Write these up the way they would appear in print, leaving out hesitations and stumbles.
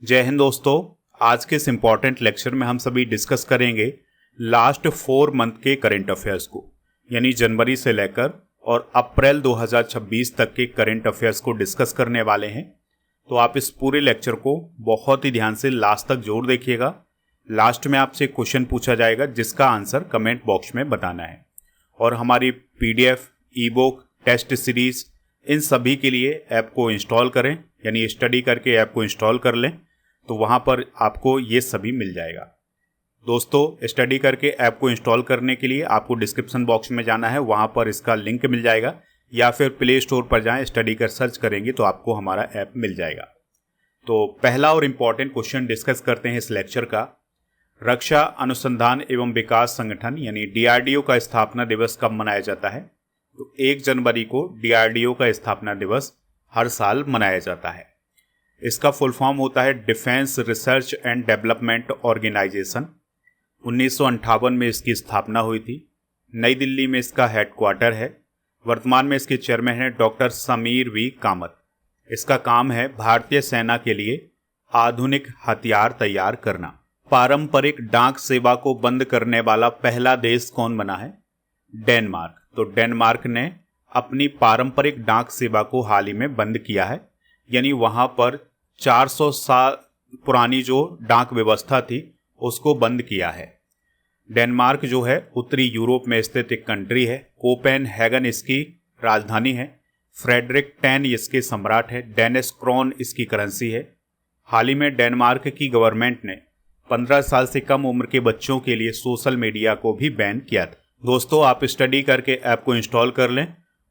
जय हिंद दोस्तों। आज के इस इम्पॉर्टेंट लेक्चर में हम सभी डिस्कस करेंगे लास्ट 4 मंथ के करंट अफेयर्स को, यानी जनवरी से लेकर और अप्रैल 2026 तक के करंट अफेयर्स को डिस्कस करने वाले हैं। तो आप इस पूरे लेक्चर को बहुत ही ध्यान से लास्ट तक जरूर देखिएगा। लास्ट में आपसे क्वेश्चन पूछा जाएगा जिसका आंसर कमेंट बॉक्स में बताना है। और हमारी PDF, e book, test series इन सभी के लिए ऐप को इंस्टॉल करें, यानी स्टडी करके ऐप को इंस्टॉल कर लें, तो वहाँ पर आपको ये सभी मिल जाएगा। दोस्तों, स्टडी करके ऐप को इंस्टॉल करने के लिए आपको डिस्क्रिप्शन बॉक्स में जाना है, वहाँ पर इसका लिंक मिल जाएगा, या फिर प्ले स्टोर पर जाएं, स्टडी कर सर्च करेंगे तो आपको हमारा ऐप मिल जाएगा। तो पहला और इम्पॉर्टेंट क्वेश्चन डिस्कस करते हैं इस लेक्चर का। रक्षा अनुसंधान एवं विकास संगठन यानी DRDO का स्थापना दिवस कब मनाया जाता है? तो 1 जनवरी को DRDO का स्थापना दिवस हर साल मनाया जाता है। इसका फुल फॉर्म होता है defence research and development organisation. 1958 में इसकी स्थापना हुई थी। नई दिल्ली में इसका हेडक्वार्टर है। वर्तमान में इसके चेयरमैन हैं डॉक्टर समीर V कामत। इसका काम है भारतीय सेना के लिए आधुनिक हथियार तैयार करना। पारंपरिक डाक सेवा को बंद करने वाला पहला देश कौन बना है? डेनमार्क। तो डेनमार्क ने अपनी पारंपरिक डाक सेवा को हाल ही में बंद किया है, यानी वहां पर 400 साल पुरानी जो डाक व्यवस्था थी उसको बंद किया है। डेनमार्क जो है उत्तरी यूरोप में स्थित एक कंट्री है। कोपेनहेगन इसकी राजधानी है। फ्रेडरिक 10 इसके सम्राट है। डेनिश क्रोन इसकी करेंसी है। हाल ही में डेनमार्क की गवर्नमेंट ने 15 साल से कम उम्र के बच्चों के लिए सोशल मीडिया को भी बैन किया था। दोस्तों, आप स्टडी करके ऐप को इंस्टॉल कर लें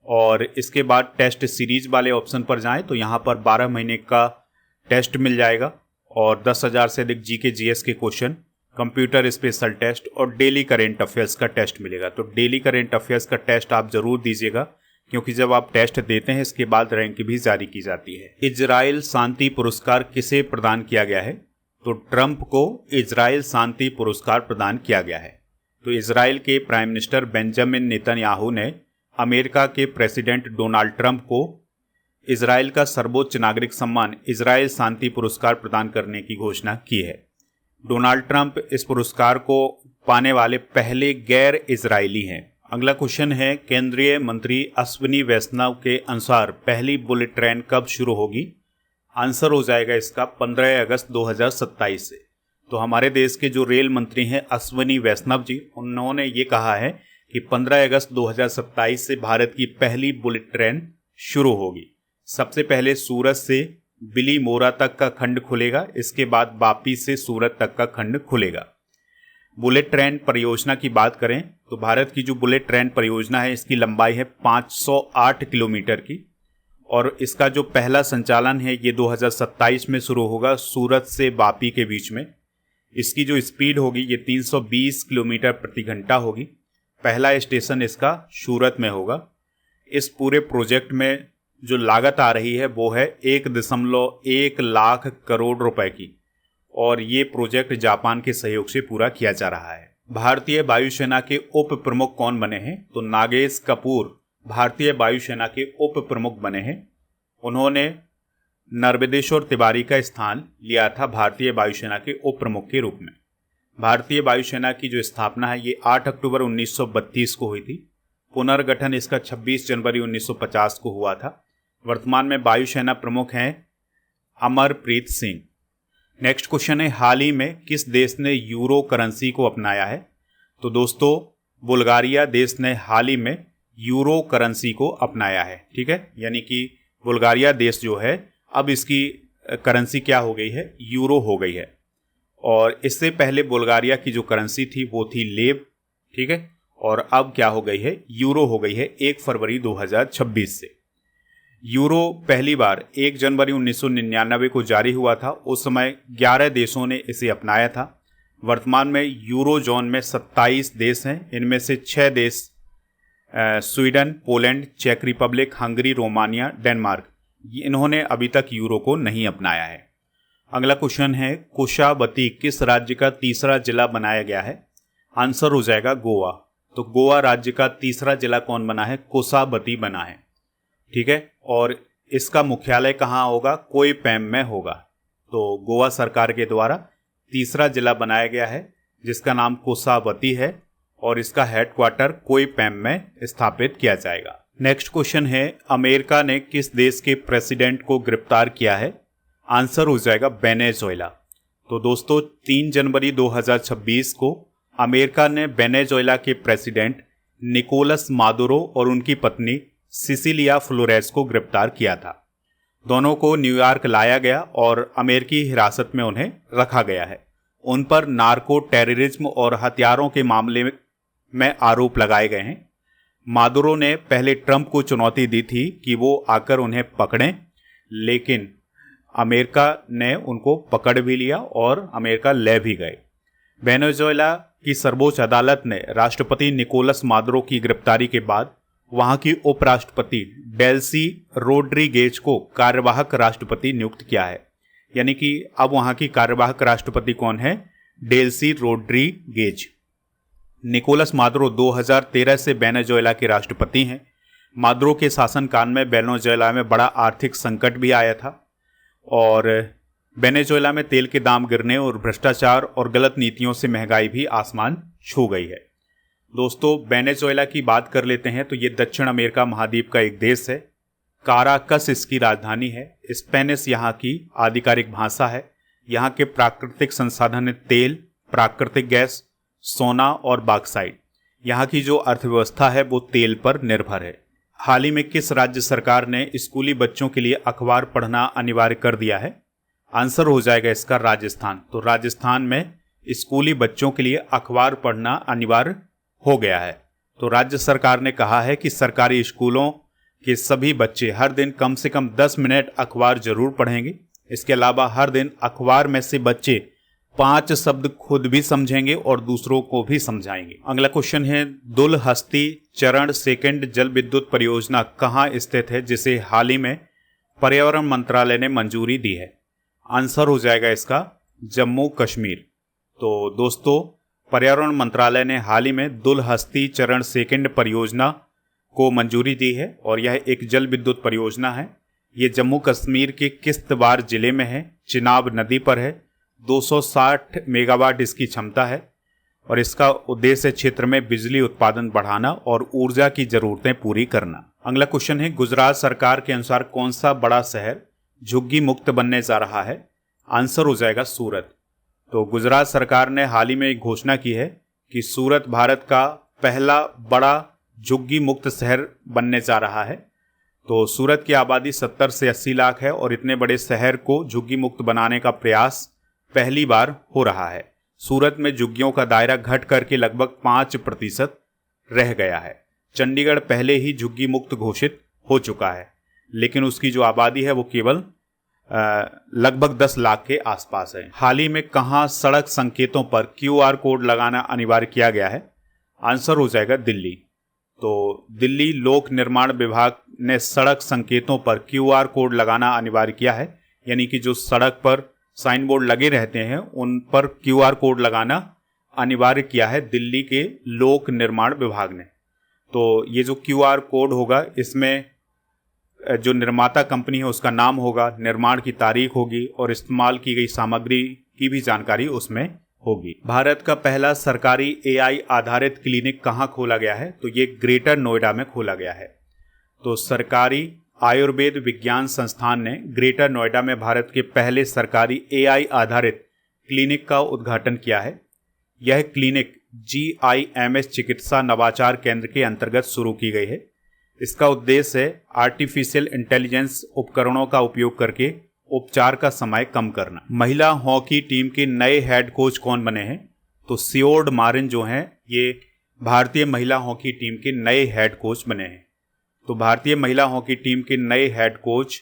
और इसके बाद टेस्ट सीरीज वाले ऑप्शन पर जाएं तो यहाँ पर 12 महीने का टेस्ट मिल जाएगा और 10,000 से अधिक GK GS के क्वेश्चन, कंप्यूटर स्पेशल टेस्ट और डेली करेंट अफेयर्स का टेस्ट मिलेगा। तो डेली करेंट अफेयर्स का टेस्ट आप जरूर दीजिएगा, क्योंकि जब आप टेस्ट देते हैं इसके बाद रैंक भी जारी की जाती है। इजराइल शांति पुरस्कार किसे प्रदान किया गया है? तो ट्रंप को इजराइल शांति पुरस्कार प्रदान किया गया है। तो इजराइल के प्राइम मिनिस्टर बेंजामिन नेतन्याहू ने अमेरिका के प्रेसिडेंट डोनाल्ड ट्रंप को इजराइल का सर्वोच्च नागरिक सम्मान इजराइल शांति पुरस्कार प्रदान करने की घोषणा की है। डोनाल्ड ट्रंप इस पुरस्कार को पाने वाले पहले गैर इजरायली हैं। अगला क्वेश्चन है, केंद्रीय मंत्री अश्विनी वैष्णव के अनुसार पहली बुलेट ट्रेन कब शुरू होगी? आंसर हो जाएगा इसका 15 अगस्त 2027 से। तो हमारे देश के जो रेल मंत्री हैं अश्विनी वैष्णव जी, उन्होंने ये कहा है कि 15 अगस्त 2027 से भारत की पहली बुलेट ट्रेन शुरू होगी। सबसे पहले सूरत से बिलीमोरा तक का खंड खुलेगा, इसके बाद वापी से सूरत तक का खंड खुलेगा। बुलेट ट्रेन परियोजना की बात करें तो भारत की जो बुलेट ट्रेन परियोजना है इसकी लंबाई है 508 किलोमीटर की, और इसका जो पहला संचालन है ये 2027 में शुरू होगा सूरत से वापी के बीच में। इसकी जो स्पीड होगी ये 320 किलोमीटर प्रति घंटा होगी। पहला स्टेशन इसका सूरत में होगा। इस पूरे प्रोजेक्ट में जो लागत आ रही है वो है 1.1 लाख करोड़ रुपए की, और ये प्रोजेक्ट जापान के सहयोग से पूरा किया जा रहा है। भारतीय वायुसेना के उप प्रमुख कौन बने हैं? तो नागेश कपूर भारतीय वायुसेना के उप प्रमुख बने हैं। उन्होंने नर्मदेश्वर तिवारी का स्थान लिया था भारतीय वायुसेना के उप प्रमुख के रूप में। भारतीय वायुसेना की जो स्थापना है ये 8 अक्टूबर 1932 को हुई थी। पुनर्गठन इसका 26 जनवरी 1950 को हुआ था। वर्तमान में वायुसेना प्रमुख हैं अमरप्रीत सिंह। नेक्स्ट क्वेश्चन है, हाल ही में किस देश ने यूरो करेंसी को अपनाया है? तो दोस्तों, बुल्गारिया देश ने हाल ही में यूरो करेंसी को अपनाया है। ठीक है, यानी कि बुल्गारिया देश जो है अब इसकी करेंसी क्या हो गई है? यूरो हो गई है। और इससे पहले बुल्गारिया की जो करेंसी थी वो थी लेव। ठीक है, और अब क्या हो गई है? यूरो हो गई है 1 फरवरी 2026 से। यूरो पहली बार 1 जनवरी 1999 को जारी हुआ था। उस समय 11 देशों ने इसे अपनाया था। वर्तमान में यूरो जोन में 27 देश हैं। इनमें से 6 देश स्वीडन, पोलैंड, चेक रिपब्लिक, हंगरी, रोमानिया, डेनमार्क, इन्होंने अभी तक यूरो को नहीं अपनाया है। अगला क्वेश्चन है, कोशावती किस राज्य का तीसरा जिला बनाया गया है? आंसर हो जाएगा गोवा। तो गोवा राज्य का तीसरा जिला कौन बना है? कोसाबती बना है। ठीक है, और इसका मुख्यालय कहाँ होगा? कोईपैम में होगा। तो गोवा सरकार के द्वारा तीसरा जिला बनाया गया है जिसका नाम कोसावती है और इसका हेडक्वार्टर कोईपैम में स्थापित किया जाएगा। नेक्स्ट क्वेश्चन है, अमेरिका ने किस देश के प्रेसिडेंट को गिरफ्तार किया है? आंसर हो जाएगा वेनेजुएला। तो दोस्तों 3 जनवरी 2026 को अमेरिका ने वेनेजुएला के प्रेसिडेंट निकोलस मादुरो और उनकी पत्नी सिसिलिया फ्लोरेस को गिरफ्तार किया था। दोनों को न्यूयॉर्क लाया गया और अमेरिकी हिरासत में उन्हें रखा गया है। उन पर नार्को टेररिज्म और हथियारों के मामले में आरोप लगाए गए हैं। मादुरो ने पहले ट्रंप को चुनौती दी थी कि वो आकर उन्हें पकड़ें, लेकिन अमेरिका ने उनको पकड़ भी लिया और अमेरिका ले भी गए। वेनेजुएला की सर्वोच्च अदालत ने राष्ट्रपति निकोलस मादुरो की गिरफ्तारी के बाद वहां की उपराष्ट्रपति डेल्सी रोड्रिगेज को कार्यवाहक राष्ट्रपति नियुक्त किया है। यानी कि अब वहां की कार्यवाहक राष्ट्रपति कौन है? Delsey Rodriguez. निकोलस मादुरो 2013 से वेनेजुएला के राष्ट्रपति हैं। मादुरो के शासनकाल में वेनेजुएला में बड़ा आर्थिक संकट भी आया था और वेनेजुएला में तेल के दाम गिरने और भ्रष्टाचार और गलत नीतियों से महंगाई भी आसमान छू गई है। दोस्तों वेनेजुएला की बात कर लेते हैं तो ये दक्षिण अमेरिका महाद्वीप का एक देश है। काराकस इसकी राजधानी है। स्पेनिश यहाँ की आधिकारिक भाषा है। यहाँ के प्राकृतिक संसाधन है तेल, प्राकृतिक गैस, सोना और बॉक्साइट। यहाँ की जो अर्थव्यवस्था है वो तेल पर निर्भर है। हाल ही में किस राज्य सरकार ने स्कूली बच्चों के लिए अखबार पढ़ना अनिवार्य कर दिया है? आंसर हो जाएगा इसका राजस्थान। तो राजस्थान में स्कूली बच्चों के लिए अखबार पढ़ना अनिवार्य हो गया है। तो राज्य सरकार ने कहा है कि सरकारी स्कूलों के सभी बच्चे हर दिन कम से कम 10 मिनट अखबार जरूर पढ़ेंगे। इसके अलावा हर दिन अखबार में से बच्चे 5 शब्द खुद भी समझेंगे और दूसरों को भी समझाएंगे। अगला क्वेश्चन है, दुलहस्ती चरण सेकंड जल विद्युत परियोजना कहाँ स्थित है जिसे हाल ही में पर्यावरण मंत्रालय ने मंजूरी दी है? आंसर हो जाएगा इसका जम्मू कश्मीर। तो दोस्तों पर्यावरण मंत्रालय ने हाल ही में दुलहस्ती चरण सेकंड परियोजना को मंजूरी दी है और यह एक जल विद्युत परियोजना है। ये जम्मू कश्मीर के किश्तवाड़ जिले में है, चिनाब नदी पर है। 260 मेगावाट इसकी क्षमता है और इसका उद्देश्य क्षेत्र में बिजली उत्पादन बढ़ाना और ऊर्जा की जरूरतें पूरी करना। अगला क्वेश्चन है, गुजरात सरकार के अनुसार कौन सा बड़ा शहर झुग्गी मुक्त बनने जा रहा है? आंसर हो जाएगा सूरत। तो गुजरात सरकार ने हाल ही में एक घोषणा की है कि सूरत भारत का पहला बड़ा झुग्गी मुक्त शहर बनने जा रहा है। तो सूरत की आबादी 70 से 80 लाख है और इतने बड़े शहर को झुग्गी मुक्त बनाने का प्रयास पहली बार हो रहा है। सूरत में झुग्गियों का दायरा घट करके लगभग 5% रह गया है। चंडीगढ़ पहले ही झुग्गी मुक्त घोषित हो चुका है, लेकिन उसकी जो आबादी है वो केवल लगभग 10 लाख के आसपास है। हाल ही में कहाँ सड़क संकेतों पर QR कोड लगाना अनिवार्य किया गया है? आंसर हो जाएगा दिल्ली। तो दिल्ली लोक निर्माण विभाग ने सड़क संकेतों पर QR कोड लगाना अनिवार्य किया है। यानी कि जो सड़क पर साइन बोर्ड लगे रहते हैं उन पर QR कोड लगाना अनिवार्य किया है दिल्ली के लोक निर्माण विभाग ने। तो ये जो QR कोड होगा इसमें जो निर्माता कंपनी है उसका नाम होगा, निर्माण की तारीख होगी और इस्तेमाल की गई सामग्री की भी जानकारी उसमें होगी। भारत का पहला सरकारी AI आधारित क्लिनिक कहाँ खोला गया है? तो ये ग्रेटर नोएडा में खोला गया है। तो सरकारी आयुर्वेद विज्ञान संस्थान ने ग्रेटर नोएडा में भारत के पहले सरकारी AI आधारित क्लिनिक का उद्घाटन किया है। यह क्लिनिक GIMS चिकित्सा नवाचार केंद्र के अंतर्गत शुरू की गई है। इसका उद्देश्य है आर्टिफिशियल इंटेलिजेंस उपकरणों का उपयोग करके उपचार का समय कम करना। महिला हॉकी टीम के नए हेड कोच कौन बने हैं? तो सियोर्ड मारिन जो हैं ये भारतीय महिला हॉकी टीम के नए हेड कोच बने हैं। तो भारतीय महिला हॉकी टीम के नए हेड कोच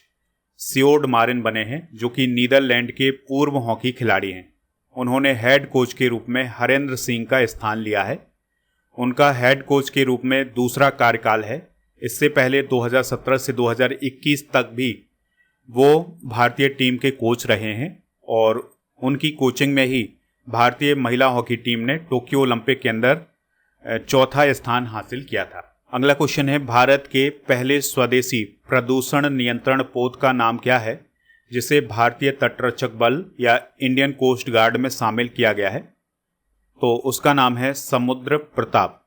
सियोर्ड मारिन बने हैं जो कि नीदरलैंड के पूर्व हॉकी खिलाड़ी हैं। उन्होंने हेड कोच के रूप में हरेंद्र सिंह का स्थान लिया है। उनका हेड कोच के रूप में दूसरा कार्यकाल है। इससे पहले 2017 से 2021 तक भी वो भारतीय टीम के कोच रहे हैं और उनकी कोचिंग में ही भारतीय महिला हॉकी टीम ने टोक्यो ओलंपिक के अंदर चौथा स्थान हासिल किया था। अगला क्वेश्चन है, भारत के पहले स्वदेशी प्रदूषण नियंत्रण पोत का नाम क्या है? जिसे भारतीय तटरक्षक बल या इंडियन कोस्ट गार्ड में शामिल किया गया है। तो उसका नाम है समुद्र प्रताप।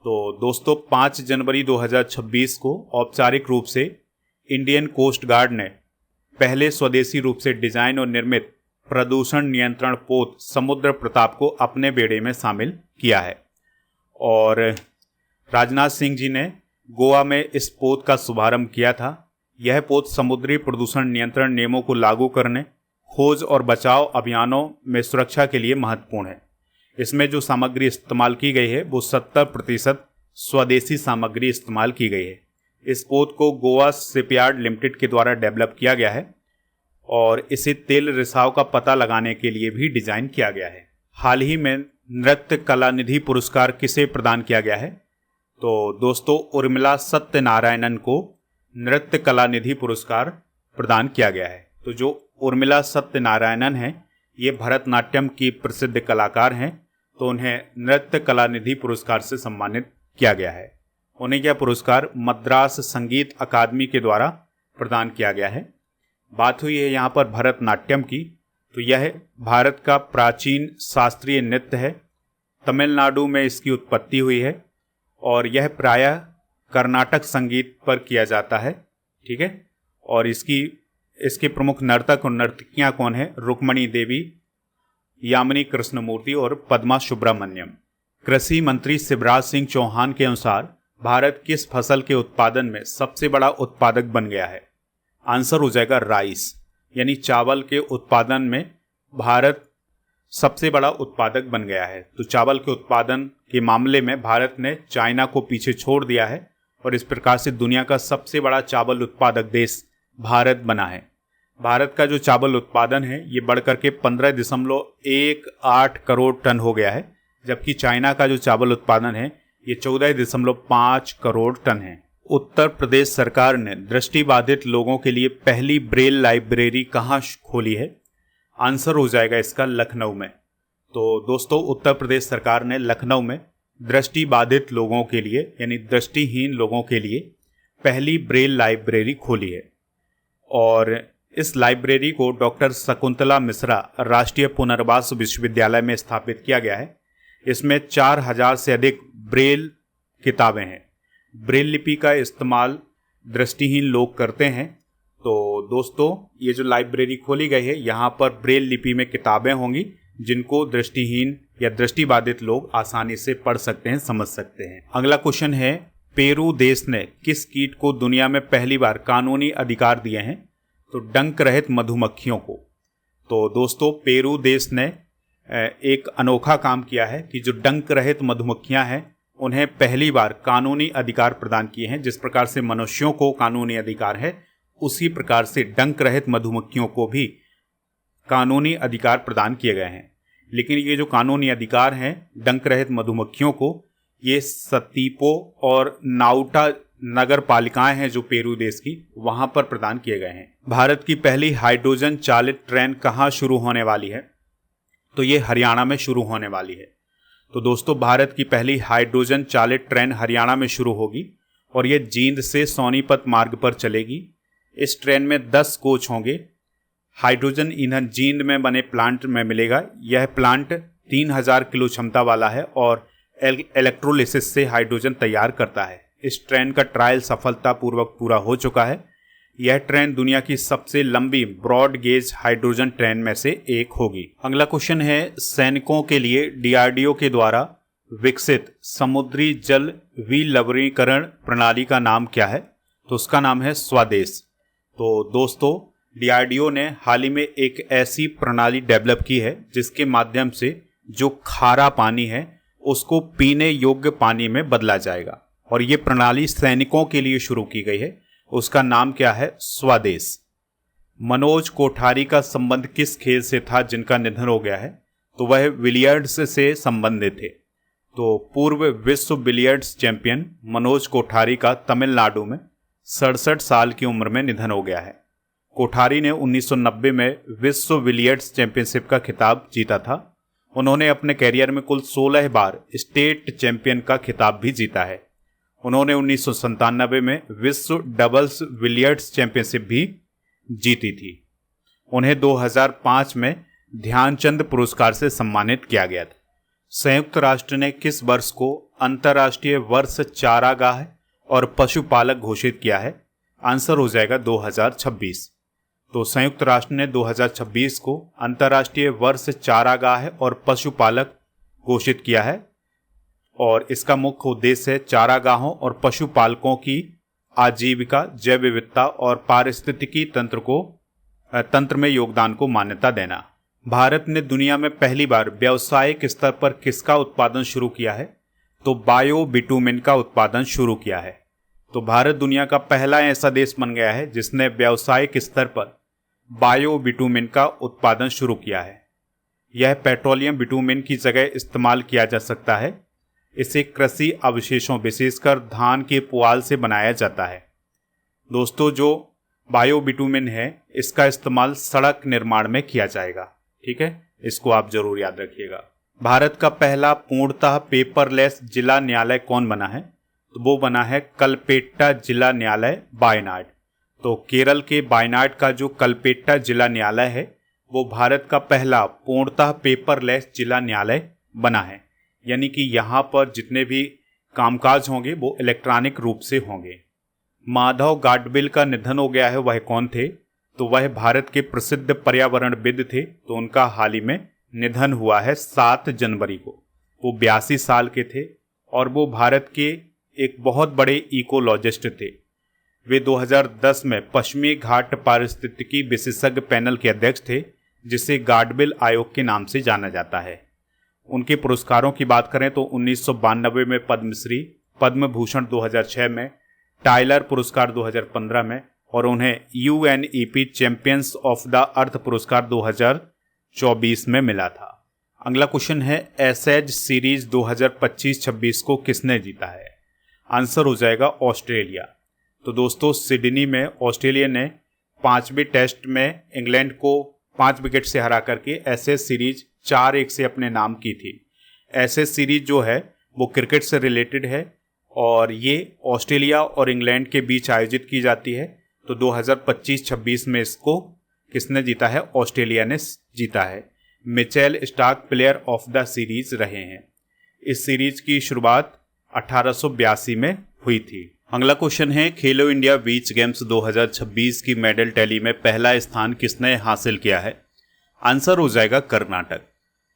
तो दोस्तों 5 जनवरी 2026 को औपचारिक रूप से इंडियन कोस्ट गार्ड ने पहले स्वदेशी रूप से डिजाइन और निर्मित प्रदूषण नियंत्रण पोत समुद्र प्रताप को अपने बेड़े में शामिल किया है। और राजनाथ सिंह जी ने गोवा में इस पोत का शुभारंभ किया था। यह पोत समुद्री प्रदूषण नियंत्रण नियमों को लागू करने, खोज और बचाव अभियानों में सुरक्षा के लिए महत्वपूर्ण है। इसमें जो सामग्री इस्तेमाल की गई है वो 70% स्वदेशी सामग्री इस्तेमाल की गई है। इस पोत को गोवा शिपयार्ड लिमिटेड के द्वारा डेवलप किया गया है और इसे तेल रिसाव का पता लगाने के लिए भी डिजाइन किया गया है। हाल ही में नृत्य कला निधि पुरस्कार किसे प्रदान किया गया है? तो दोस्तों उर्मिला सत्यनारायणन को नृत्य कला निधि पुरस्कार प्रदान किया गया है। तो जो उर्मिला सत्यनारायणन हैं ये भरतनाट्यम की प्रसिद्ध कलाकार हैं, तो उन्हें नृत्य कला निधि पुरस्कार से सम्मानित किया गया है। उन्हें यह पुरस्कार मद्रास संगीत अकादमी के द्वारा प्रदान किया गया है। बात हुई है यहाँ पर भरतनाट्यम की, तो यह भारत का प्राचीन शास्त्रीय नृत्य है। तमिलनाडु में इसकी उत्पत्ति हुई है और यह प्रायः कर्नाटक संगीत पर किया जाता है। ठीक है, और इसके प्रमुख नर्तक और नर्तकियाँ कौन है? रुक्मणी देवी, यामिनी कृष्णमूर्ति और पद्मा सुब्रमण्यम। कृषि मंत्री शिवराज सिंह चौहान के अनुसार भारत किस फसल के उत्पादन में सबसे बड़ा उत्पादक बन गया है? आंसर हो जाएगा राइस, यानी चावल के उत्पादन में भारत सबसे बड़ा उत्पादक बन गया है। तो चावल के उत्पादन के मामले में भारत ने चाइना को पीछे छोड़ दिया है और इस प्रकार से दुनिया का सबसे बड़ा चावल उत्पादक देश भारत बना है। भारत का जो चावल उत्पादन है ये बढ़कर के 15.18 करोड़ टन हो गया है, जबकि चाइना का जो चावल उत्पादन है ये 14.5 करोड़ टन है। उत्तर प्रदेश सरकार ने दृष्टिबाधित लोगों के लिए पहली ब्रेल लाइब्रेरी कहाँ खोली है? आंसर हो जाएगा इसका लखनऊ में। तो दोस्तों उत्तर प्रदेश सरकार ने लखनऊ में दृष्टिबाधित लोगों के लिए यानी दृष्टिहीन लोगों के लिए पहली ब्रेल लाइब्रेरी खोली है और इस लाइब्रेरी को डॉक्टर शकुंतला मिश्रा राष्ट्रीय पुनर्वास विश्वविद्यालय में स्थापित किया गया है। इसमें 4000 से अधिक ब्रेल किताबें हैं। ब्रेल लिपि का इस्तेमाल दृष्टिहीन लोग करते हैं। तो दोस्तों ये जो लाइब्रेरी खोली गई है यहाँ पर ब्रेल लिपि में किताबें होंगी जिनको दृष्टिहीन या दृष्टिबाधित लोग आसानी से पढ़ सकते हैं, समझ सकते हैं। अगला क्वेश्चन है, पेरू देश ने किस कीट को दुनिया में पहली बार कानूनी अधिकार दिए हैं? तो डंक रहित मधुमक्खियों को। तो दोस्तों पेरू देश ने एक अनोखा काम किया है कि जो डंक रहित मधुमक्खियां हैं उन्हें पहली बार कानूनी अधिकार प्रदान किए हैं। जिस प्रकार से मनुष्यों को कानूनी अधिकार है उसी प्रकार से डंक रहित मधुमक्खियों को भी कानूनी अधिकार प्रदान किए गए हैं। लेकिन ये जो कानूनी अधिकार हैं डंक रहित मधुमक्खियों को, ये सतीपो और नाउटा नगर पालिकाएं हैं जो पेरू देश की, वहां पर प्रदान किए गए हैं। भारत की पहली हाइड्रोजन चालित ट्रेन कहाँ शुरू होने वाली है? तो ये हरियाणा में शुरू होने वाली है। तो दोस्तों भारत की पहली हाइड्रोजन चालित ट्रेन हरियाणा में शुरू होगी और ये जींद से सोनीपत मार्ग पर चलेगी। इस ट्रेन में 10 कोच होंगे। हाइड्रोजन ईंधन जींद में बने प्लांट में मिलेगा। यह प्लांट 3000 किलो क्षमता वाला है और इलेक्ट्रोलिसिस से हाइड्रोजन तैयार करता है। इस ट्रेन का ट्रायल सफलतापूर्वक पूरा हो चुका है। यह ट्रेन दुनिया की सबसे लंबी ब्रॉड गेज हाइड्रोजन ट्रेन में से एक होगी। अगला क्वेश्चन है, सैनिकों के लिए डीआरडीओ के द्वारा विकसित समुद्री जल विलवणीकरण प्रणाली का नाम क्या है? तो उसका नाम है स्वदेश। तो दोस्तों डीआरडीओ ने हाल ही में एक ऐसी प्रणाली डेवलप की है जिसके माध्यम से जो खारा पानी है उसको पीने योग्य पानी में बदला जाएगा और ये प्रणाली सैनिकों के लिए शुरू की गई है। उसका नाम क्या है? स्वदेश। मनोज कोठारी का संबंध किस खेल से था जिनका निधन हो गया है? तो वह बिलियर्ड्स से संबंधित थे। तो पूर्व विश्व बिलियर्ड्स चैंपियन मनोज कोठारी का तमिलनाडु में 67 साल की उम्र में निधन हो गया है। कोठारी ने 1990 में विश्व बिलियर्ड्स चैंपियनशिप का खिताब जीता था। उन्होंने अपने कैरियर में कुल 16 बार स्टेट चैंपियन का खिताब भी जीता है। उन्होंने 1997 में विश्व डबल्स बिलियर्ड्स चैंपियनशिप भी जीती थी। उन्हें 2005 में ध्यानचंद पुरस्कार से सम्मानित किया गया था। संयुक्त राष्ट्र ने किस वर्ष को अंतर्राष्ट्रीय वर्ष चारागाह और पशुपालक घोषित किया है? आंसर हो जाएगा 2026। तो संयुक्त राष्ट्र ने 2026 को अंतर्राष्ट्रीय वर्ष चारागाह और पशुपालक घोषित किया है और इसका मुख्य उद्देश्य है चारागाहों और पशुपालकों की आजीविका, जैव विविधता और पारिस्थितिकी तंत्र में योगदान को मान्यता देना। भारत ने दुनिया में पहली बार व्यावसायिक स्तर पर किसका उत्पादन शुरू किया है? तो बायो बिटुमेन का उत्पादन शुरू किया है। तो भारत दुनिया का पहला ऐसा देश बन गया है जिसने व्यावसायिक स्तर पर बायो बिटुमेन का उत्पादन शुरू किया है। यह पेट्रोलियम बिटुमेन की जगह इस्तेमाल किया जा सकता है। इसे कृषि अवशेषों, विशेषकर धान के पुआल से बनाया जाता है। दोस्तों, जो बायो बिटुमेन है इसका इस्तेमाल सड़क निर्माण में किया जाएगा। ठीक है, इसको आप जरूर याद रखिएगा। भारत का पहला पूर्णतः पेपरलेस जिला न्यायालय कौन बना है? तो वो बना है कलपेट्टा जिला न्यायालय, वायनाड। तो केरल के वायनाड का जो कलपेट्टा जिला न्यायालय है वो भारत का पहला पूर्णतः पेपरलेस जिला न्यायालय बना है। यानी कि यहाँ पर जितने भी कामकाज होंगे वो इलेक्ट्रॉनिक रूप से होंगे। माधव गाडगिल का निधन हो गया है, वह कौन थे? तो वह भारत के प्रसिद्ध पर्यावरणविद थे। तो उनका हाल ही में निधन हुआ है 7 जनवरी को। वो 82 साल के थे और वो भारत के एक बहुत बड़े इकोलॉजिस्ट थे। वे 2010 में पश्चिमी घाट पारिस्थितिकी विशेषज्ञ पैनल के अध्यक्ष थे, जिसे गाडगिल आयोग के नाम से जाना जाता है। उनके पुरस्कारों की बात करें तो 1992 में पद्मश्री, पद्म भूषण 2006 में, टाइलर पुरस्कार 2015 में और उन्हें UNEP champions of the earth पुरस्कार 2024 में मिला था। अगला क्वेश्चन है, एसेज सीरीज 2025-26 को किसने जीता है? आंसर हो जाएगा ऑस्ट्रेलिया। तो दोस्तों, सिडनी में ऑस्ट्रेलिया ने 5वें टेस्ट में इंग्लैंड को 5 विकेट से हरा करके एसेज सीरीज 4-1 से अपने नाम की थी। एसेज सीरीज जो है वो क्रिकेट से रिलेटेड है और ये ऑस्ट्रेलिया और इंग्लैंड के बीच आयोजित की जाती है। तो 2025-26 में इसको किसने जीता है? ऑस्ट्रेलिया ने जीता है। Mitchell Starc player of the series रहे हैं। इस सीरीज की शुरुआत 1882 में हुई थी। अगला क्वेश्चन है, खेलो इंडिया बीच गेम्स 2026 की मेडल टैली में पहला स्थान किसने हासिल किया है? आंसर हो जाएगा कर्नाटक।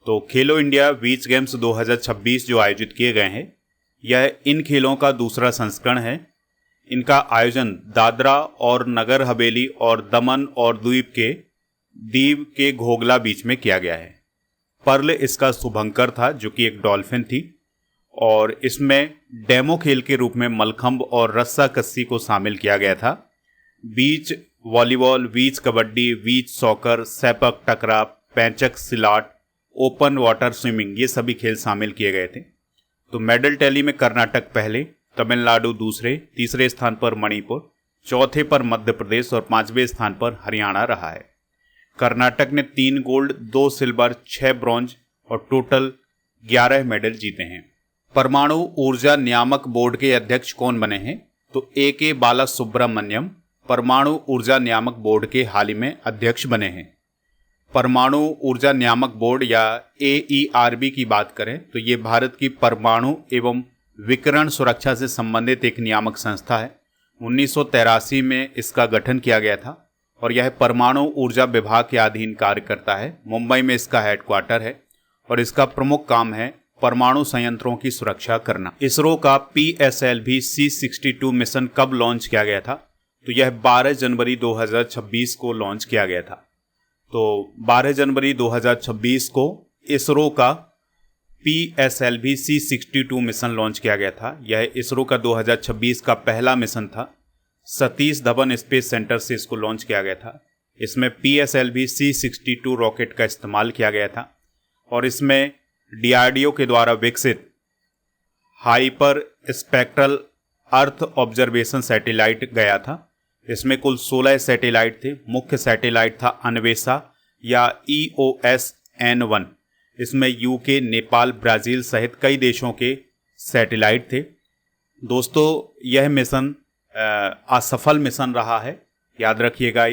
तो खेलो इंडिया बीच गेम्स 2026 जो आयोजित किए गए हैं, यह इन खेलों का दूसरा संस्करण है। इनका आयोजन दादरा और नगर हवेली और दमन और दीव के घोगला बीच में किया गया है। पर्ल इसका शुभंकर था जो कि एक डॉल्फिन थी और इसमें डेमो खेल के रूप में मलखंब और रस्सा कस्सी को शामिल किया गया था। बीच वॉलीबॉल, बीच कबड्डी, बीच सॉकर, सेपक टकरा, पैंचक सिलाट, ओपन वाटर स्विमिंग, ये सभी खेल शामिल किए गए थे। तो मेडल टैली में कर्नाटक पहले, तमिलनाडु दूसरे, तीसरे स्थान पर मणिपुर, चौथे पर मध्य प्रदेश और 5वें स्थान पर हरियाणा रहा है। कर्नाटक ने 3 गोल्ड, 2 सिल्वर, 6 ब्रॉन्ज और टोटल 11 मेडल जीते हैं। परमाणु ऊर्जा नियामक बोर्ड के अध्यक्ष कौन बने हैं? तो AK बाला सुब्रमण्यम परमाणु ऊर्जा नियामक बोर्ड के हाल ही में अध्यक्ष बने हैं। परमाणु ऊर्जा नियामक बोर्ड या AERB की बात करें तो ये भारत की परमाणु एवं विकिरण सुरक्षा से संबंधित एक नियामक संस्था है। 1983 में इसका गठन किया गया था और यह परमाणु ऊर्जा विभाग के अधीन कार्य करता है। मुंबई में इसका हेडक्वार्टर है और इसका प्रमुख काम है परमाणु संयंत्रों की सुरक्षा करना। इसरो का PSLV C62 मिशन कब लॉन्च किया गया था? तो यह 12 जनवरी 2026 को लॉन्च किया गया था। तो 12 जनवरी 2026 को इसरो का PSLV C62 मिशन लॉन्च किया गया था। यह इसरो का 2026 का पहला मिशन था। सतीश धवन स्पेस सेंटर से इसको लॉन्च किया गया था। इसमें PSLV C62 रॉकेट का इस्तेमाल किया गया था और इसमें DRDO के द्वारा विकसित hyper spectral earth observation satellite गया था। इसमें कुल 16 सैटेलाइट थे। मुख्य सैटेलाइट था अन्वेषा या EOS-N1। इसमें UK, नेपाल, ब्राज़ील सहित कई देशों के सैटेलाइट थे। दोस्तों, यह मिशन असफल मिशन रहा है, याद रखिएगा।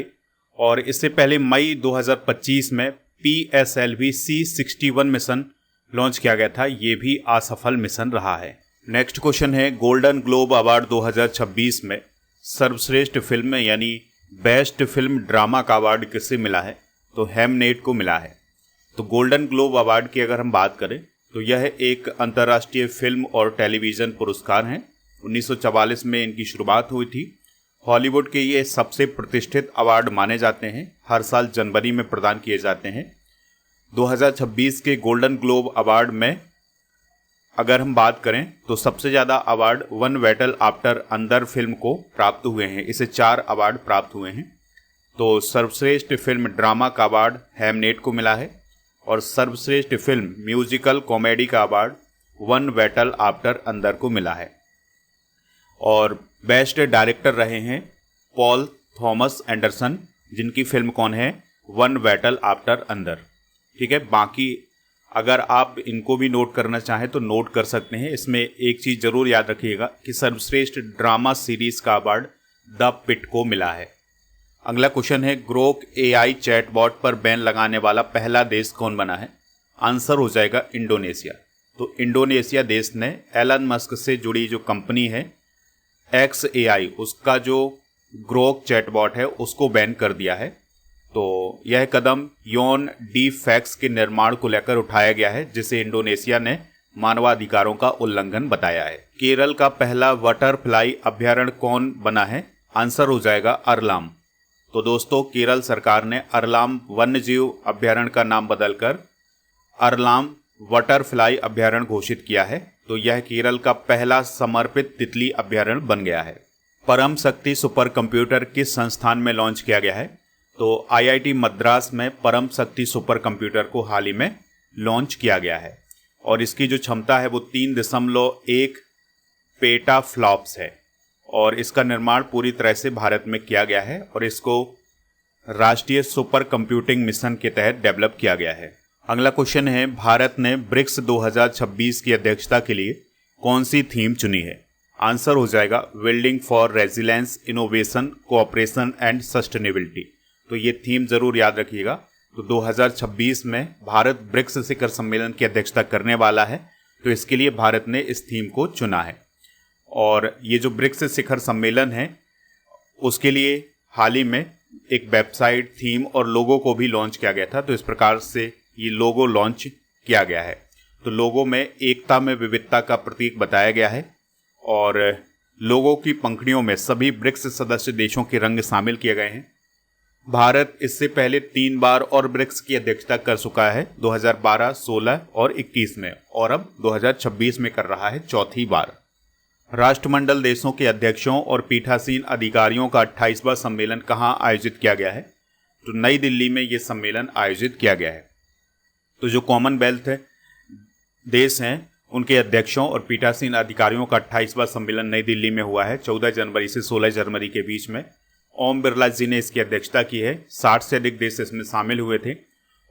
और इससे पहले मई 2025 में PSLV C61 मिशन लॉन्च किया गया था, ये भी असफल मिशन रहा है। नेक्स्ट क्वेश्चन है, गोल्डन ग्लोब अवार्ड 2026 में सर्वश्रेष्ठ फिल्म यानी बेस्ट फिल्म ड्रामा का अवार्ड किसे मिला है? तो हेमनेट को मिला है। तो गोल्डन ग्लोब अवार्ड की अगर हम बात करें तो यह एक अंतर्राष्ट्रीय फिल्म और टेलीविज़न पुरस्कार हैं। 1944 में इनकी शुरुआत हुई थी। हॉलीवुड के ये सबसे प्रतिष्ठित अवार्ड माने जाते हैं, हर साल जनवरी में प्रदान किए जाते हैं। 2026 के गोल्डन ग्लोब अवार्ड में अगर हम बात करें तो सबसे ज़्यादा अवार्ड वन बैटल आफ्टर अंदर फिल्म को प्राप्त हुए हैं। इसे 4 अवार्ड प्राप्त हुए हैं। तो सर्वश्रेष्ठ फिल्म ड्रामा का अवार्ड हेमनेट को मिला है और सर्वश्रेष्ठ फिल्म म्यूजिकल कॉमेडी का अवार्ड वन बैटल आफ्टर अंदर को मिला है। और बेस्ट डायरेक्टर रहे हैं पॉल थॉमस एंडरसन, जिनकी फिल्म कौन है? वन बैटल आफ्टर अंदर। ठीक है, बाकी अगर आप इनको भी नोट करना चाहें तो नोट कर सकते हैं। इसमें एक चीज़ ज़रूर याद रखिएगा कि सर्वश्रेष्ठ ड्रामा सीरीज़ का अवार्ड द पिट को मिला है। अगला क्वेश्चन है, ग्रोक AI चैटबॉट पर बैन लगाने वाला पहला देश कौन बना है? आंसर हो जाएगा इंडोनेशिया। तो इंडोनेशिया देश ने एलन मस्क से जुड़ी जो कंपनी है XAI, उसका जो ग्रोक चैटबॉट है उसको बैन कर दिया है। तो यह कदम यौन डीफेक्स के निर्माण को लेकर उठाया गया है, जिसे इंडोनेशिया ने मानवाधिकारों का उल्लंघन बताया है। केरल का पहला बटरफ्लाई अभ्यारण्य कौन बना है? आंसर हो जाएगा अरलाम। तो दोस्तों, केरल सरकार ने अरलाम वन्यजीव अभ्यारण्य का नाम बदलकर अरलाम बटरफ्लाई अभ्यारण्य घोषित किया है। तो यह केरल का पहला समर्पित तितली अभ्यारण्य बन गया है। परम शक्ति सुपर कंप्यूटर किस संस्थान में लॉन्च किया गया है? तो IIT मद्रास में परम शक्ति सुपर कंप्यूटर को हाल ही में लॉन्च किया गया है और इसकी जो क्षमता है वो 3.1 पेटाफ्लॉप्स है और इसका निर्माण पूरी तरह से भारत में किया गया है और इसको राष्ट्रीय सुपर कंप्यूटिंग मिशन के तहत डेवलप किया गया है। अगला क्वेश्चन है, भारत ने ब्रिक्स 2026 की अध्यक्षता के लिए कौन सी थीम चुनी है? आंसर हो जाएगा building for resilience, innovation, cooperation and sustainability. तो ये थीम जरूर याद रखिएगा। तो 2026 में भारत ब्रिक्स शिखर सम्मेलन की अध्यक्षता करने वाला है, तो इसके लिए भारत ने इस थीम को चुना है। और ये जो ब्रिक्स शिखर सम्मेलन है उसके लिए हाल ही में एक वेबसाइट, थीम और लोगो को भी लॉन्च किया गया था। तो इस प्रकार से ये लोगो लॉन्च किया गया है। तो लोगो में एकता में विविधता का प्रतीक बताया गया है और लोगो की पंखुड़ियों में सभी ब्रिक्स सदस्य देशों के रंग शामिल किए गए हैं। भारत इससे पहले 3 बार और ब्रिक्स की अध्यक्षता कर चुका है, 2012, 16 और 21 में, और अब 2026 में कर रहा है 4थी बार। राष्ट्रमंडल देशों के अध्यक्षों और पीठासीन अधिकारियों का 28वां सम्मेलन कहाँ आयोजित किया गया है? तो नई दिल्ली में ये सम्मेलन आयोजित किया गया है। तो जो कॉमनवेल्थ देश हैं उनके अध्यक्षों और पीठासीन अधिकारियों का 28वां सम्मेलन नई दिल्ली में हुआ है 14 जनवरी से 16 जनवरी के बीच में। ओम बिरला जी ने इसकी अध्यक्षता की है। 60 से अधिक देश इसमें शामिल हुए थे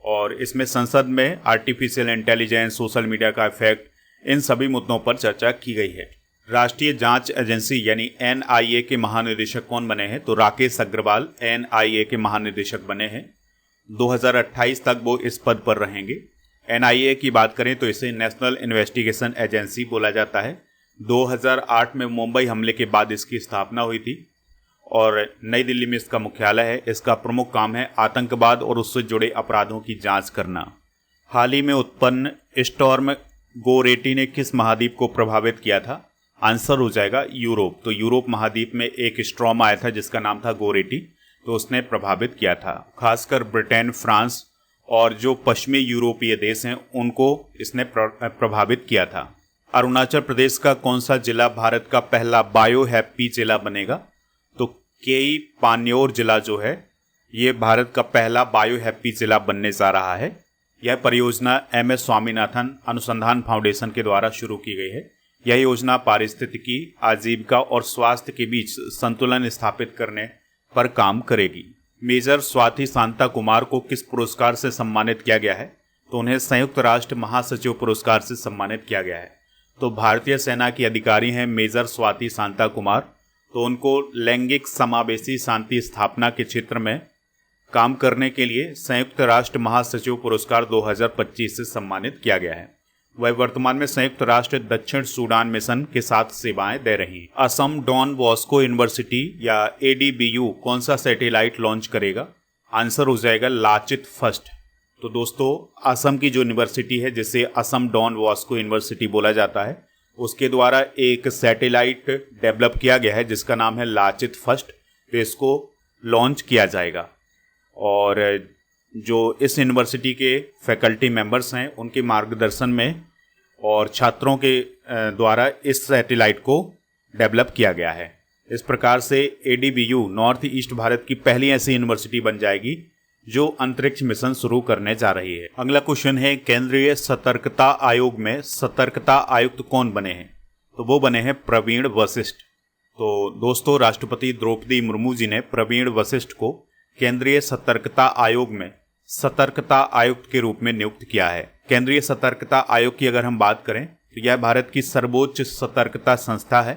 और इसमें संसद में आर्टिफिशियल इंटेलिजेंस, सोशल मीडिया का इफेक्ट, इन सभी मुद्दों पर चर्चा की गई है। राष्ट्रीय जांच एजेंसी यानी NIA के महानिदेशक कौन बने हैं? तो राकेश अग्रवाल NIA के महानिदेशक बने हैं। 2028 तक वो इस पद पर रहेंगे। NIA की बात करें तो इसे नेशनल इन्वेस्टिगेशन एजेंसी बोला जाता है। 2008 में मुंबई हमले के बाद इसकी स्थापना हुई थी और नई दिल्ली में इसका मुख्यालय है। इसका प्रमुख काम है आतंकवाद और उससे जुड़े अपराधों की जांच करना। हाल ही में उत्पन्न स्टॉर्म गोरेटी ने किस महाद्वीप को प्रभावित किया था? आंसर हो जाएगा यूरोप। तो यूरोप महाद्वीप में एक स्टॉर्म आया था जिसका नाम था गोरेटी, तो उसने प्रभावित किया था। खासकर ब्रिटेन, फ्रांस और जो पश्चिमी यूरोपीय देश हैं उनको इसने प्रभावित किया था। अरुणाचल प्रदेश का कौन सा जिला भारत का पहला बायो हैप्पी जिला बनेगा? तो केई पान्योर जिला जो है ये भारत का पहला बायो हैप्पी जिला बनने जा रहा है। यह परियोजना MS स्वामीनाथन अनुसंधान फाउंडेशन के द्वारा शुरू की गई है। यह योजना पारिस्थितिकी, आजीविका और स्वास्थ्य के बीच संतुलन स्थापित करने पर काम करेगी। मेजर स्वाति शांता कुमार को किस पुरस्कार से सम्मानित किया गया है? तो उन्हें संयुक्त राष्ट्र महासचिव पुरस्कार से सम्मानित किया गया है। तो भारतीय सेना की अधिकारी हैं मेजर स्वाति शांता कुमार। तो उनको लैंगिक समावेशी शांति स्थापना के क्षेत्र में काम करने के लिए संयुक्त राष्ट्र महासचिव पुरस्कार 2025 से सम्मानित किया गया है। वह वर्तमान में संयुक्त राष्ट्र दक्षिण सूडान मिशन के साथ सेवाएं दे रही हैं। असम डॉन बॉस्को यूनिवर्सिटी या ADBU कौन सा सैटेलाइट लॉन्च करेगा? आंसर हो जाएगा लाचित फर्स्ट। तो दोस्तों, असम की जो यूनिवर्सिटी है जिसे असम डॉन बॉस्को यूनिवर्सिटी बोला जाता है, उसके द्वारा एक सैटेलाइट डेवलप किया गया है जिसका नाम है लाचित फर्स्ट। तो इसको लॉन्च किया जाएगा और जो इस यूनिवर्सिटी के फैकल्टी मेंबर्स हैं उनके मार्गदर्शन में और छात्रों के द्वारा इस सैटेलाइट को डेवलप किया गया है। इस प्रकार से ADBU नॉर्थ ईस्ट भारत की पहली ऐसी यूनिवर्सिटी बन जाएगी जो अंतरिक्ष मिशन शुरू करने जा रही है। अगला क्वेश्चन है, केंद्रीय सतर्कता आयोग में सतर्कता आयुक्त कौन बने हैं? तो वो बने हैं प्रवीण वशिष्ठ। तो दोस्तों, राष्ट्रपति द्रौपदी मुर्मू जी ने प्रवीण वशिष्ठ को केंद्रीय सतर्कता आयोग में सतर्कता आयुक्त के रूप में नियुक्त किया है। केंद्रीय सतर्कता आयोग की अगर हम बात करें तो यह भारत की सर्वोच्च सतर्कता संस्था है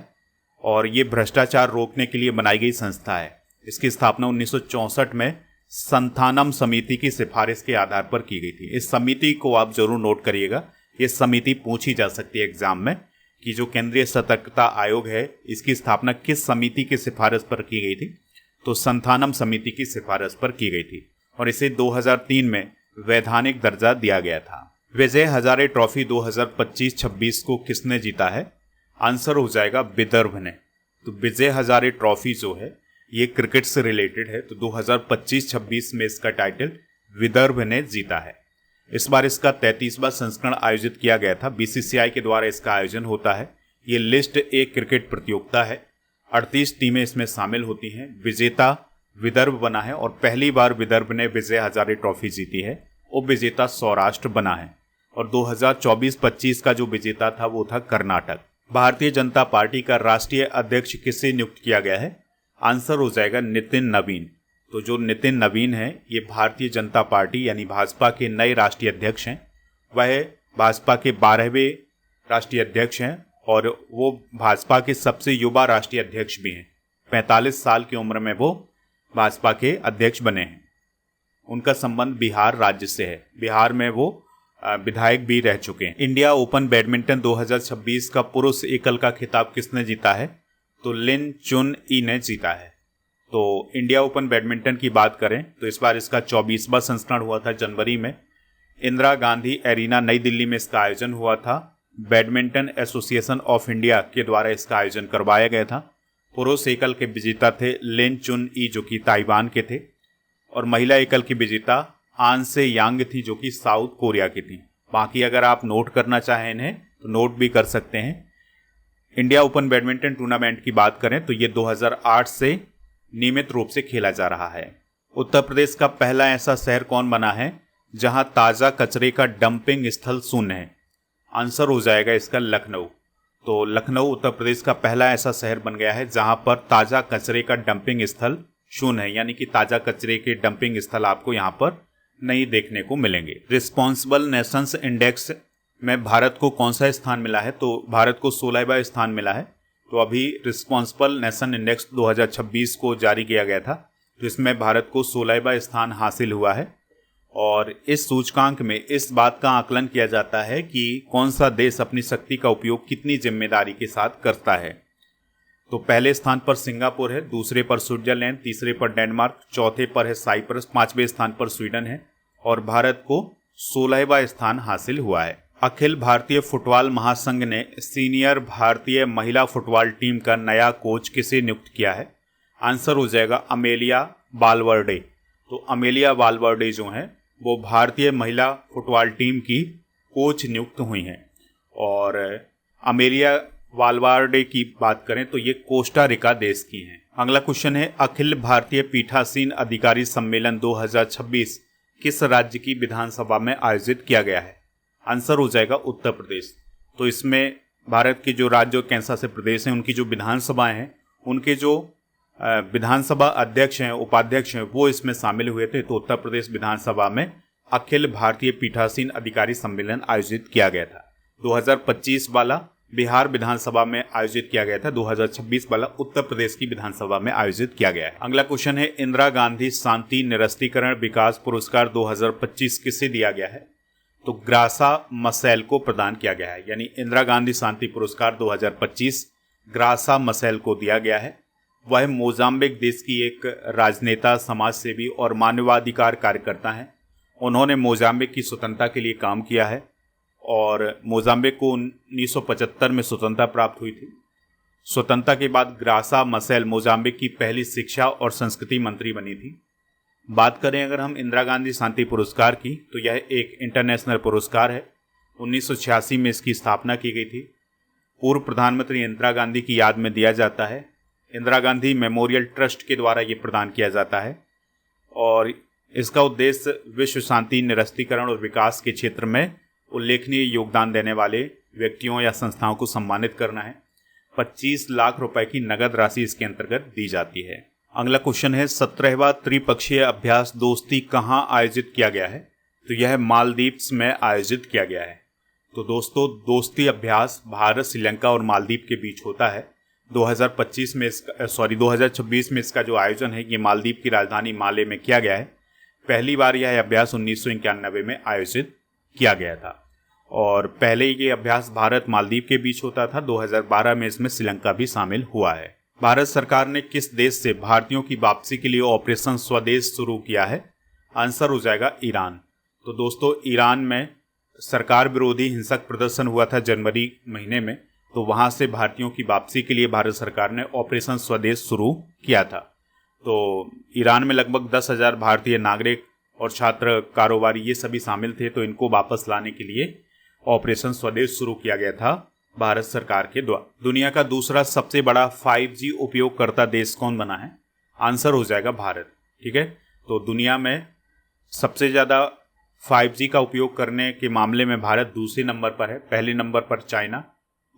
और ये भ्रष्टाचार रोकने के लिए बनाई गई संस्था है। इसकी स्थापना 1964 में संथानम समिति की सिफारिश के आधार पर की गई थी। इस समिति को आप जरूर नोट करिएगा, ये समिति पूछी जा सकती है एग्जाम में कि जो केंद्रीय सतर्कता आयोग है इसकी स्थापना किस समिति की सिफारिश पर की गई थी? तो संथानम समिति की सिफारिश पर की गई थी और इसे 2003 में वैधानिक दर्जा दिया गया था। विजय हजारे ट्रॉफी 2025-26 को किसने जीता है? आंसर हो जाएगा विदर्भ ने। तो विजय हजारे ट्रॉफी जो है ये क्रिकेट से रिलेटेड है, तो 2025-26 में इसका टाइटल विदर्भ ने जीता है। इस बार इसका 33वां संस्करण आयोजित किया गया था। BCCI के द्वारा इसका आयोजन होता है। ये लिस्ट एक क्रिकेट प्रतियोगिता है, 38 टीमें इसमें शामिल होती हैं। विजेता विदर्भ बना है और पहली बार विदर्भ ने विजय हजारे ट्रॉफी जीती है। उप विजेता सौराष्ट्र बना है और 2024-25 का जो विजेता था वो था कर्नाटक। भारतीय जनता पार्टी का राष्ट्रीय अध्यक्ष किसे नियुक्त किया गया है? आंसर हो जाएगा नितिन नवीन। तो जो नितिन नवीन है ये भारतीय जनता पार्टी यानी भाजपा के नए राष्ट्रीय अध्यक्ष हैं। वह भाजपा के 12वें राष्ट्रीय अध्यक्ष हैं और वो भाजपा के सबसे युवा राष्ट्रीय अध्यक्ष भी हैं। 45 साल की उम्र में वो भाजपा के अध्यक्ष बने हैं। उनका संबंध बिहार राज्य से है। बिहार में वो विधायक भी रह चुके हैं। इंडिया ओपन बैडमिंटन 2026 का पुरुष एकल का खिताब किसने जीता है? तो लिन चुन ई ने जीता है। तो इंडिया ओपन बैडमिंटन की बात करें तो इस बार इसका 24वां संस्करण हुआ था जनवरी में। इंदिरा गांधी एरिना नई दिल्ली में इसका आयोजन हुआ था। बैडमिंटन एसोसिएशन ऑफ इंडिया के द्वारा इसका आयोजन करवाया गया था। पुरुष एकल के विजेता थे लिन चुन ई जो कि ताइवान के थे और महिला एकल की विजेता आन से यांग थी जो कि साउथ कोरिया की थी। बाकी अगर आप नोट करना चाहें इन्हें तो नोट भी कर सकते हैं। इंडिया ओपन बैडमिंटन टूर्नामेंट की बात करें तो ये 2008 से नियमित रूप से खेला जा रहा है। उत्तर प्रदेश का पहला ऐसा शहर कौन बना है जहां ताज़ा कचरे का डंपिंग स्थल शून्य है? आंसर हो जाएगा इसका लखनऊ। तो लखनऊ उत्तर प्रदेश का पहला ऐसा शहर बन गया है जहां पर ताज़ा कचरे का डंपिंग स्थल शून्य है, यानी कि ताज़ा कचरे के डंपिंग स्थल आपको यहाँ पर नहीं देखने को मिलेंगे। रिस्पॉन्सिबल नेशंस इंडेक्स में भारत को कौन सा स्थान मिला है? तो भारत को 16वां स्थान मिला है। तो अभी रिस्पॉन्सिबल नेशन इंडेक्स 2026 को जारी किया गया था, तो इसमें भारत को 16वां स्थान हासिल हुआ है और इस सूचकांक में इस बात का आकलन किया जाता है कि कौन सा देश अपनी शक्ति का उपयोग कितनी जिम्मेदारी के साथ करता है। तो पहले स्थान पर सिंगापुर है, दूसरे पर स्विट्जरलैंड, तीसरे पर डेनमार्क, चौथे पर है साइप्रस, 5वें स्थान पर स्वीडन है और भारत को 16वां स्थान हासिल हुआ है। अखिल भारतीय फुटबॉल महासंघ ने सीनियर भारतीय महिला फुटबॉल टीम का नया कोच किसे नियुक्त किया है? आंसर हो जाएगा अमेलिया बालवर्डे। तो अमेलिया बालवर्डे जो हैं वो भारतीय महिला फुटबॉल टीम की कोच नियुक्त हुई हैं और अमेलिया बालवर्डे की बात करें तो ये कोस्टा रिका देश की हैं। अगला क्वेश्चन है, अखिल भारतीय पीठासीन अधिकारी सम्मेलन 2026 किस राज्य की विधानसभा में आयोजित किया गया है? आंसर हो जाएगा उत्तर प्रदेश। तो इसमें भारत के जो राज्य और केंद्रशासित प्रदेश हैं उनकी जो विधानसभाएं हैं उनके जो विधानसभा अध्यक्ष हैं, उपाध्यक्ष हैं, वो इसमें शामिल हुए थे। तो उत्तर प्रदेश विधानसभा में अखिल भारतीय पीठासीन अधिकारी सम्मेलन आयोजित किया गया था। 2025 वाला बिहार विधानसभा में आयोजित किया गया था। 2026 वाला उत्तर प्रदेश की विधानसभा में आयोजित किया गया है। अगला क्वेश्चन है, इंदिरा गांधी शांति निरस्त्रीकरण विकास पुरस्कार 2025 किसे दिया गया है? तो ग्रासा मसैल को प्रदान किया गया है। यानी इंदिरा गांधी शांति पुरस्कार 2025 ग्रासा मसैल को दिया गया है। वह मोजाम्बिक देश की एक राजनेता, समाज सेवी और मानवाधिकार कार्यकर्ता हैं। उन्होंने मोजाम्बिक की स्वतंत्रता के लिए काम किया है और मोजाम्बिक को 1975 में स्वतंत्रता प्राप्त हुई थी। स्वतंत्रता के बाद ग्रासा मसैल मोजाम्बिक की पहली शिक्षा और संस्कृति मंत्री बनी थी। बात करें अगर हम इंदिरा गांधी शांति पुरस्कार की, तो यह एक इंटरनेशनल पुरस्कार है। 1986 में इसकी स्थापना की गई थी। पूर्व प्रधानमंत्री इंदिरा गांधी की याद में दिया जाता है। इंदिरा गांधी मेमोरियल ट्रस्ट के द्वारा ये प्रदान किया जाता है और इसका उद्देश्य विश्व शांति, निरस्त्रीकरण और विकास के क्षेत्र में उल्लेखनीय योगदान देने वाले व्यक्तियों या संस्थाओं को सम्मानित करना है। 25 लाख रुपए की नगद राशि इसके अंतर्गत दी जाती है। अगला क्वेश्चन है, 17वां त्रिपक्षीय अभ्यास दोस्ती कहाँ आयोजित किया गया है? तो यह मालदीव्स में आयोजित किया गया है। तो दोस्तों, दोस्ती अभ्यास भारत, श्रीलंका और मालदीव के बीच होता है। 2026 में 2026 में इसका जो आयोजन है ये मालदीव की राजधानी माले में किया गया है। पहली बार यह अभ्यास 1991 में आयोजित किया गया था और पहले ये अभ्यास भारत मालदीव के बीच होता था। 2012 में इसमें श्रीलंका भी शामिल हुआ है। भारत सरकार ने किस देश से भारतीयों की वापसी के लिए ऑपरेशन स्वदेश शुरू किया है? आंसर हो जाएगा ईरान। तो दोस्तों, ईरान में सरकार विरोधी हिंसक प्रदर्शन हुआ था जनवरी महीने में, तो वहां से भारतीयों की वापसी के लिए भारत सरकार ने ऑपरेशन स्वदेश शुरू किया था। तो ईरान में लगभग 10,000 भारतीय नागरिक और छात्र, कारोबारी ये सभी शामिल थे। तो इनको वापस लाने के लिए ऑपरेशन स्वदेश शुरू किया गया था भारत सरकार के द्वारा। दुनिया का दूसरा सबसे बड़ा 5G उपयोगकर्ता देश कौन बना है? आंसर हो जाएगा भारत। ठीक है, तो दुनिया में सबसे ज़्यादा 5G का उपयोग करने के मामले में भारत दूसरे नंबर पर है। पहले नंबर पर चाइना,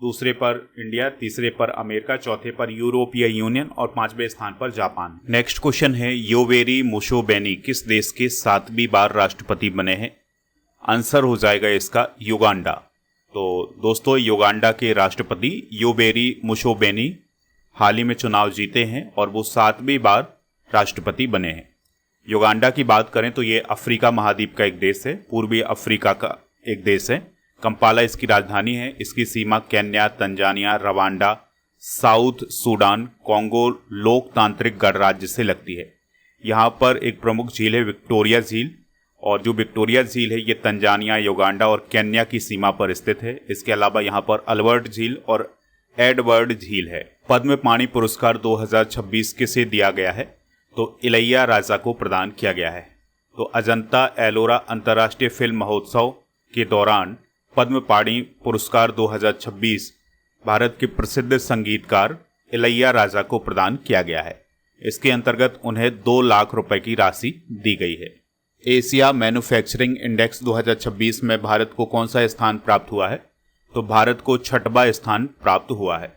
दूसरे पर इंडिया, तीसरे पर अमेरिका, चौथे पर यूरोपीय यूनियन और पांचवें स्थान पर जापान। नेक्स्ट क्वेश्चन है, योवेरी मुसोवेनी किस देश के 7वीं बार राष्ट्रपति बने हैं? आंसर हो जाएगा इसका युगांडा। तो दोस्तों, युगांडा के राष्ट्रपति योवेरी मुसोवेनी हाल ही में चुनाव जीते हैं और वो 7वीं बार राष्ट्रपति बने हैं। युगांडा की बात करें तो ये अफ्रीका महाद्वीप का एक देश है, पूर्वी अफ्रीका का एक देश है। कंपाला इसकी राजधानी है। इसकी सीमा Kenya, Tanzania, Rwanda, South Sudan, Congo लोकतांत्रिक गणराज्य से लगती है। यहाँ पर एक प्रमुख झील है विक्टोरिया झील, और जो विक्टोरिया झील है ये तंजानिया, युगांडा और केन्या की सीमा पर स्थित है। इसके अलावा यहाँ पर अल्बर्ट झील और एडवर्ड झील है। पद्म पाणि पुरस्कार 2026 किसे दिया गया है? तो इलैया राजा को प्रदान किया गया है। तो अजंता एलोरा अंतर्राष्ट्रीय फिल्म महोत्सव के दौरान पद्म पाणि पुरस्कार 2026 भारत के प्रसिद्ध संगीतकार इलैया राजा को प्रदान किया गया है। इसके अंतर्गत उन्हें 2 लाख रुपए की राशि दी गई है। एशिया मैन्युफैक्चरिंग इंडेक्स 2026 में भारत को कौन सा स्थान प्राप्त हुआ है? तो भारत को 6वां स्थान प्राप्त हुआ है।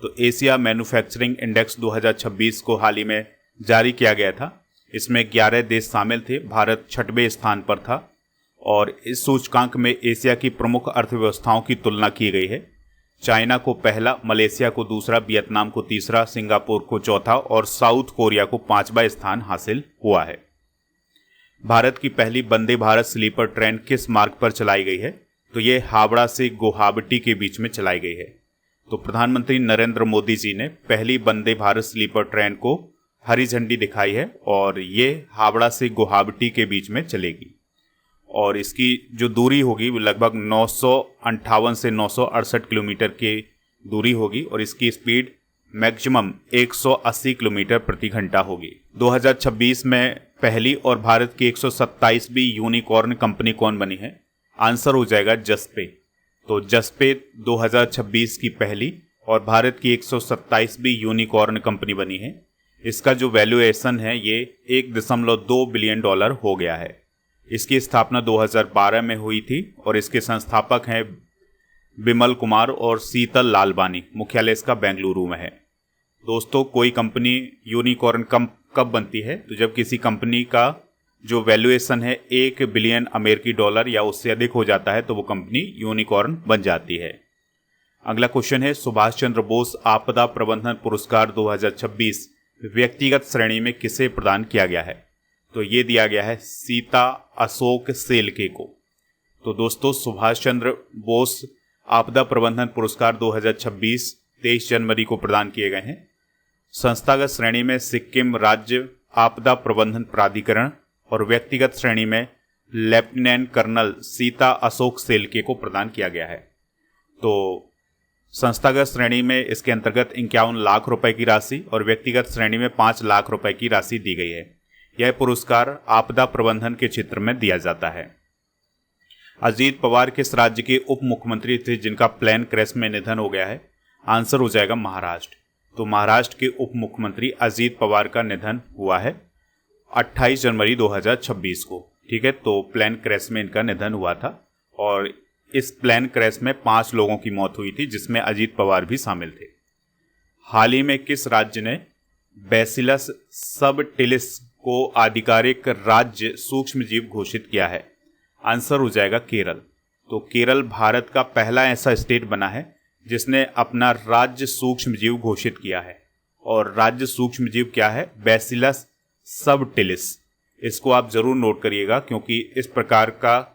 तो एशिया मैन्युफैक्चरिंग इंडेक्स 2026 को हाल ही में जारी किया गया था। इसमें 11 देश शामिल थे। भारत 6वें स्थान पर था और इस सूचकांक में एशिया की प्रमुख अर्थव्यवस्थाओं की तुलना की गई है। चाइना को पहला, मलेशिया को दूसरा, वियतनाम को तीसरा, सिंगापुर को चौथा और साउथ कोरिया को 5वां स्थान हासिल हुआ है। भारत की पहली वंदे भारत स्लीपर ट्रेन किस मार्ग पर चलाई गई है? तो ये हावड़ा से गुवाहाटी के बीच में चलाई गई है। तो प्रधानमंत्री नरेंद्र मोदी जी ने पहली वंदे भारत स्लीपर ट्रेन को हरी झंडी दिखाई है और ये हावड़ा से गुवाहाटी के बीच में चलेगी और इसकी जो दूरी होगी वो लगभग 958 से 968 किलोमीटर की दूरी होगी और इसकी स्पीड मैक्सिमम 180 किलोमीटर प्रति घंटा होगी। 2026 में पहली और भारत की 127वीं यूनिकॉर्न कंपनी कौन बनी है? आंसर हो जाएगा जस्पे। तो जस्पे 2026 की पहली और भारत की 127वीं यूनिकॉर्न कंपनी बनी है। इसका जो वैल्यूएशन है ये $1.2 बिलियन हो गया है। इसकी स्थापना 2012 में हुई थी और इसके संस्थापक हैं बिमल कुमार और शीतल लालवानी। मुख्यालय इसका बेंगलुरु में है। दोस्तों, कोई कंपनी यूनिकॉर्न कब बनती है? तो जब किसी कंपनी का जो वैल्यूएशन है $1 बिलियन या उससे अधिक हो जाता है तो वो कंपनी यूनिकॉर्न बन जाती है। अगला क्वेश्चन है सुभाष चंद्र बोस आपदा प्रबंधन पुरस्कार 2026 व्यक्तिगत श्रेणी में किसे प्रदान किया गया है? तो ये दिया गया है सीता अशोक सेलके को। तो दोस्तों सुभाष चंद्र बोस आपदा प्रबंधन पुरस्कार 2026 23 जनवरी को प्रदान किए गए हैं। संस्थागत श्रेणी में सिक्किम राज्य आपदा प्रबंधन प्राधिकरण और व्यक्तिगत श्रेणी में लेफ्टिनेंट कर्नल सीता अशोक सेलके को प्रदान किया गया है। तो संस्थागत श्रेणी में इसके अंतर्गत 51 लाख रुपए की राशि और व्यक्तिगत श्रेणी में 5 लाख रुपए की राशि दी गई है। यह पुरस्कार आपदा प्रबंधन के क्षेत्र में दिया जाता है। अजीत पवार किस राज्य के उप मुख्यमंत्री थे जिनका प्लेन क्रैश में निधन हो गया है? आंसर हो जाएगा महाराष्ट्र। तो महाराष्ट्र के उप मुख्यमंत्री अजीत पवार का निधन हुआ है 28 जनवरी 2026 को। ठीक है, तो प्लेन क्रैश में इनका निधन हुआ था और इस प्लेन क्रैश में 5 लोगों की मौत हुई थी जिसमें अजीत पवार भी शामिल थे। हाल ही में किस राज्य ने बैसिलस सबटिलिस को आधिकारिक राज्य सूक्ष्म जीव घोषित किया है? आंसर हो जाएगा केरल। तो केरल भारत का पहला ऐसा स्टेट बना है जिसने अपना राज्य सूक्ष्म जीव घोषित किया है। और राज्य सूक्ष्म जीव क्या है? Bacillus subtilis. इसको आप जरूर नोट करिएगा क्योंकि इस प्रकार का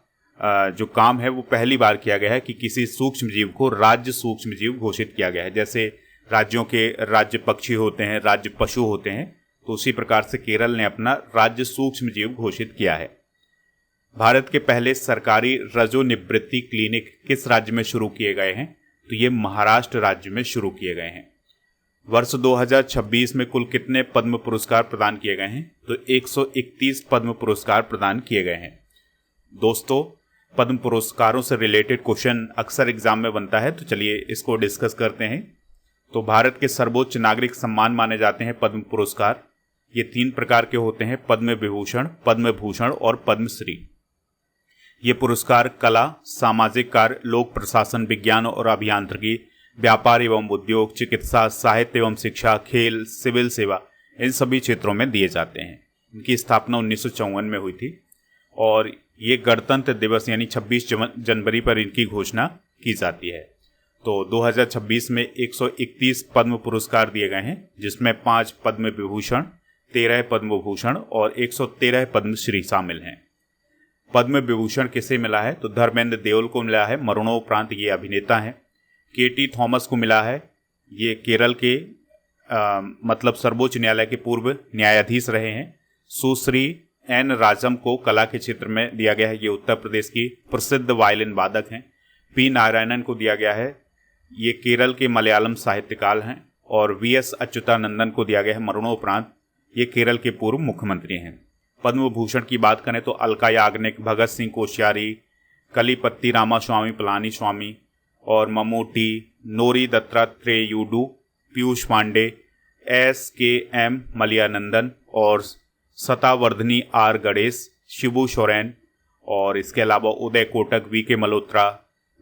जो काम है वो पहली बार किया गया है कि किसी सूक्ष्म जीव को राज्य सूक्ष्म जीव घोषित किया गया है। जैसे राज्यों के राज्य पक्षी होते हैं, राज्य पशु होते हैं, तो उसी प्रकार से केरल ने अपना राज्य सूक्ष्म जीव घोषित किया है। भारत के पहले सरकारी रजोनिवृत्ति क्लिनिक किस राज्य में शुरू किए गए हैं? तो ये महाराष्ट्र राज्य में शुरू किए गए हैं। वर्ष 2026 में कुल कितने पद्म पुरस्कार प्रदान किए गए हैं? तो 131 पद्म पुरस्कार प्रदान किए गए हैं। दोस्तों पद्म पुरस्कारों से रिलेटेड क्वेश्चन अक्सर एग्जाम में बनता है, तो चलिए इसको डिस्कस करते हैं। तो भारत के सर्वोच्च नागरिक सम्मान माने जाते हैं पद्म पुरस्कार। ये 3 प्रकार के होते हैं, पद्म विभूषण, पद्म भूषण और पद्मश्री। ये पुरस्कार कला, सामाजिक कार्य, लोक प्रशासन, विज्ञान और अभियांत्रिकी, व्यापार एवं उद्योग, चिकित्सा, साहित्य एवं शिक्षा, खेल, सिविल सेवा, इन सभी क्षेत्रों में दिए जाते हैं। इनकी स्थापना 1954 में हुई थी और ये गणतंत्र दिवस यानी 26 जनवरी पर इनकी घोषणा की जाती है। तो 2026 में 131 पद्म पुरस्कार दिए गए हैं जिसमें 5 पद्म विभूषण, 13 पद्म भूषण और 113 पद्मश्री शामिल हैं। पद्म विभूषण किसे मिला है? तो धर्मेंद्र देओल को मिला है, मरणोपरांत ये अभिनेता हैं। केटी थॉमस को मिला है, ये केरल के मतलब सर्वोच्च न्यायालय के पूर्व न्यायाधीश रहे हैं। सुश्री एन राजम को कला के क्षेत्र में दिया गया है, ये उत्तर प्रदेश की प्रसिद्ध वायलिन वादक हैं। पी नारायणन को दिया गया है, ये केरल के मलयालम साहित्यकार हैं। और वीएस अच्युतानंदन को दिया गया है मरणोपरांत, ये केरल के पूर्व मुख्यमंत्री हैं। पद्म भूषण की बात करें तो अलका याग्निक, भगत सिंह कोश्यारी, कलीपति रामास्वामी पलानीस्वामी और ममूटी, नोरी दत्तात्रेयुडू, पीयूष पांडे, SKM मलयानंदन और शतावर्धनी आर गणेश, शिबू सोरेन और इसके अलावा उदय कोटक, VK मल्होत्रा,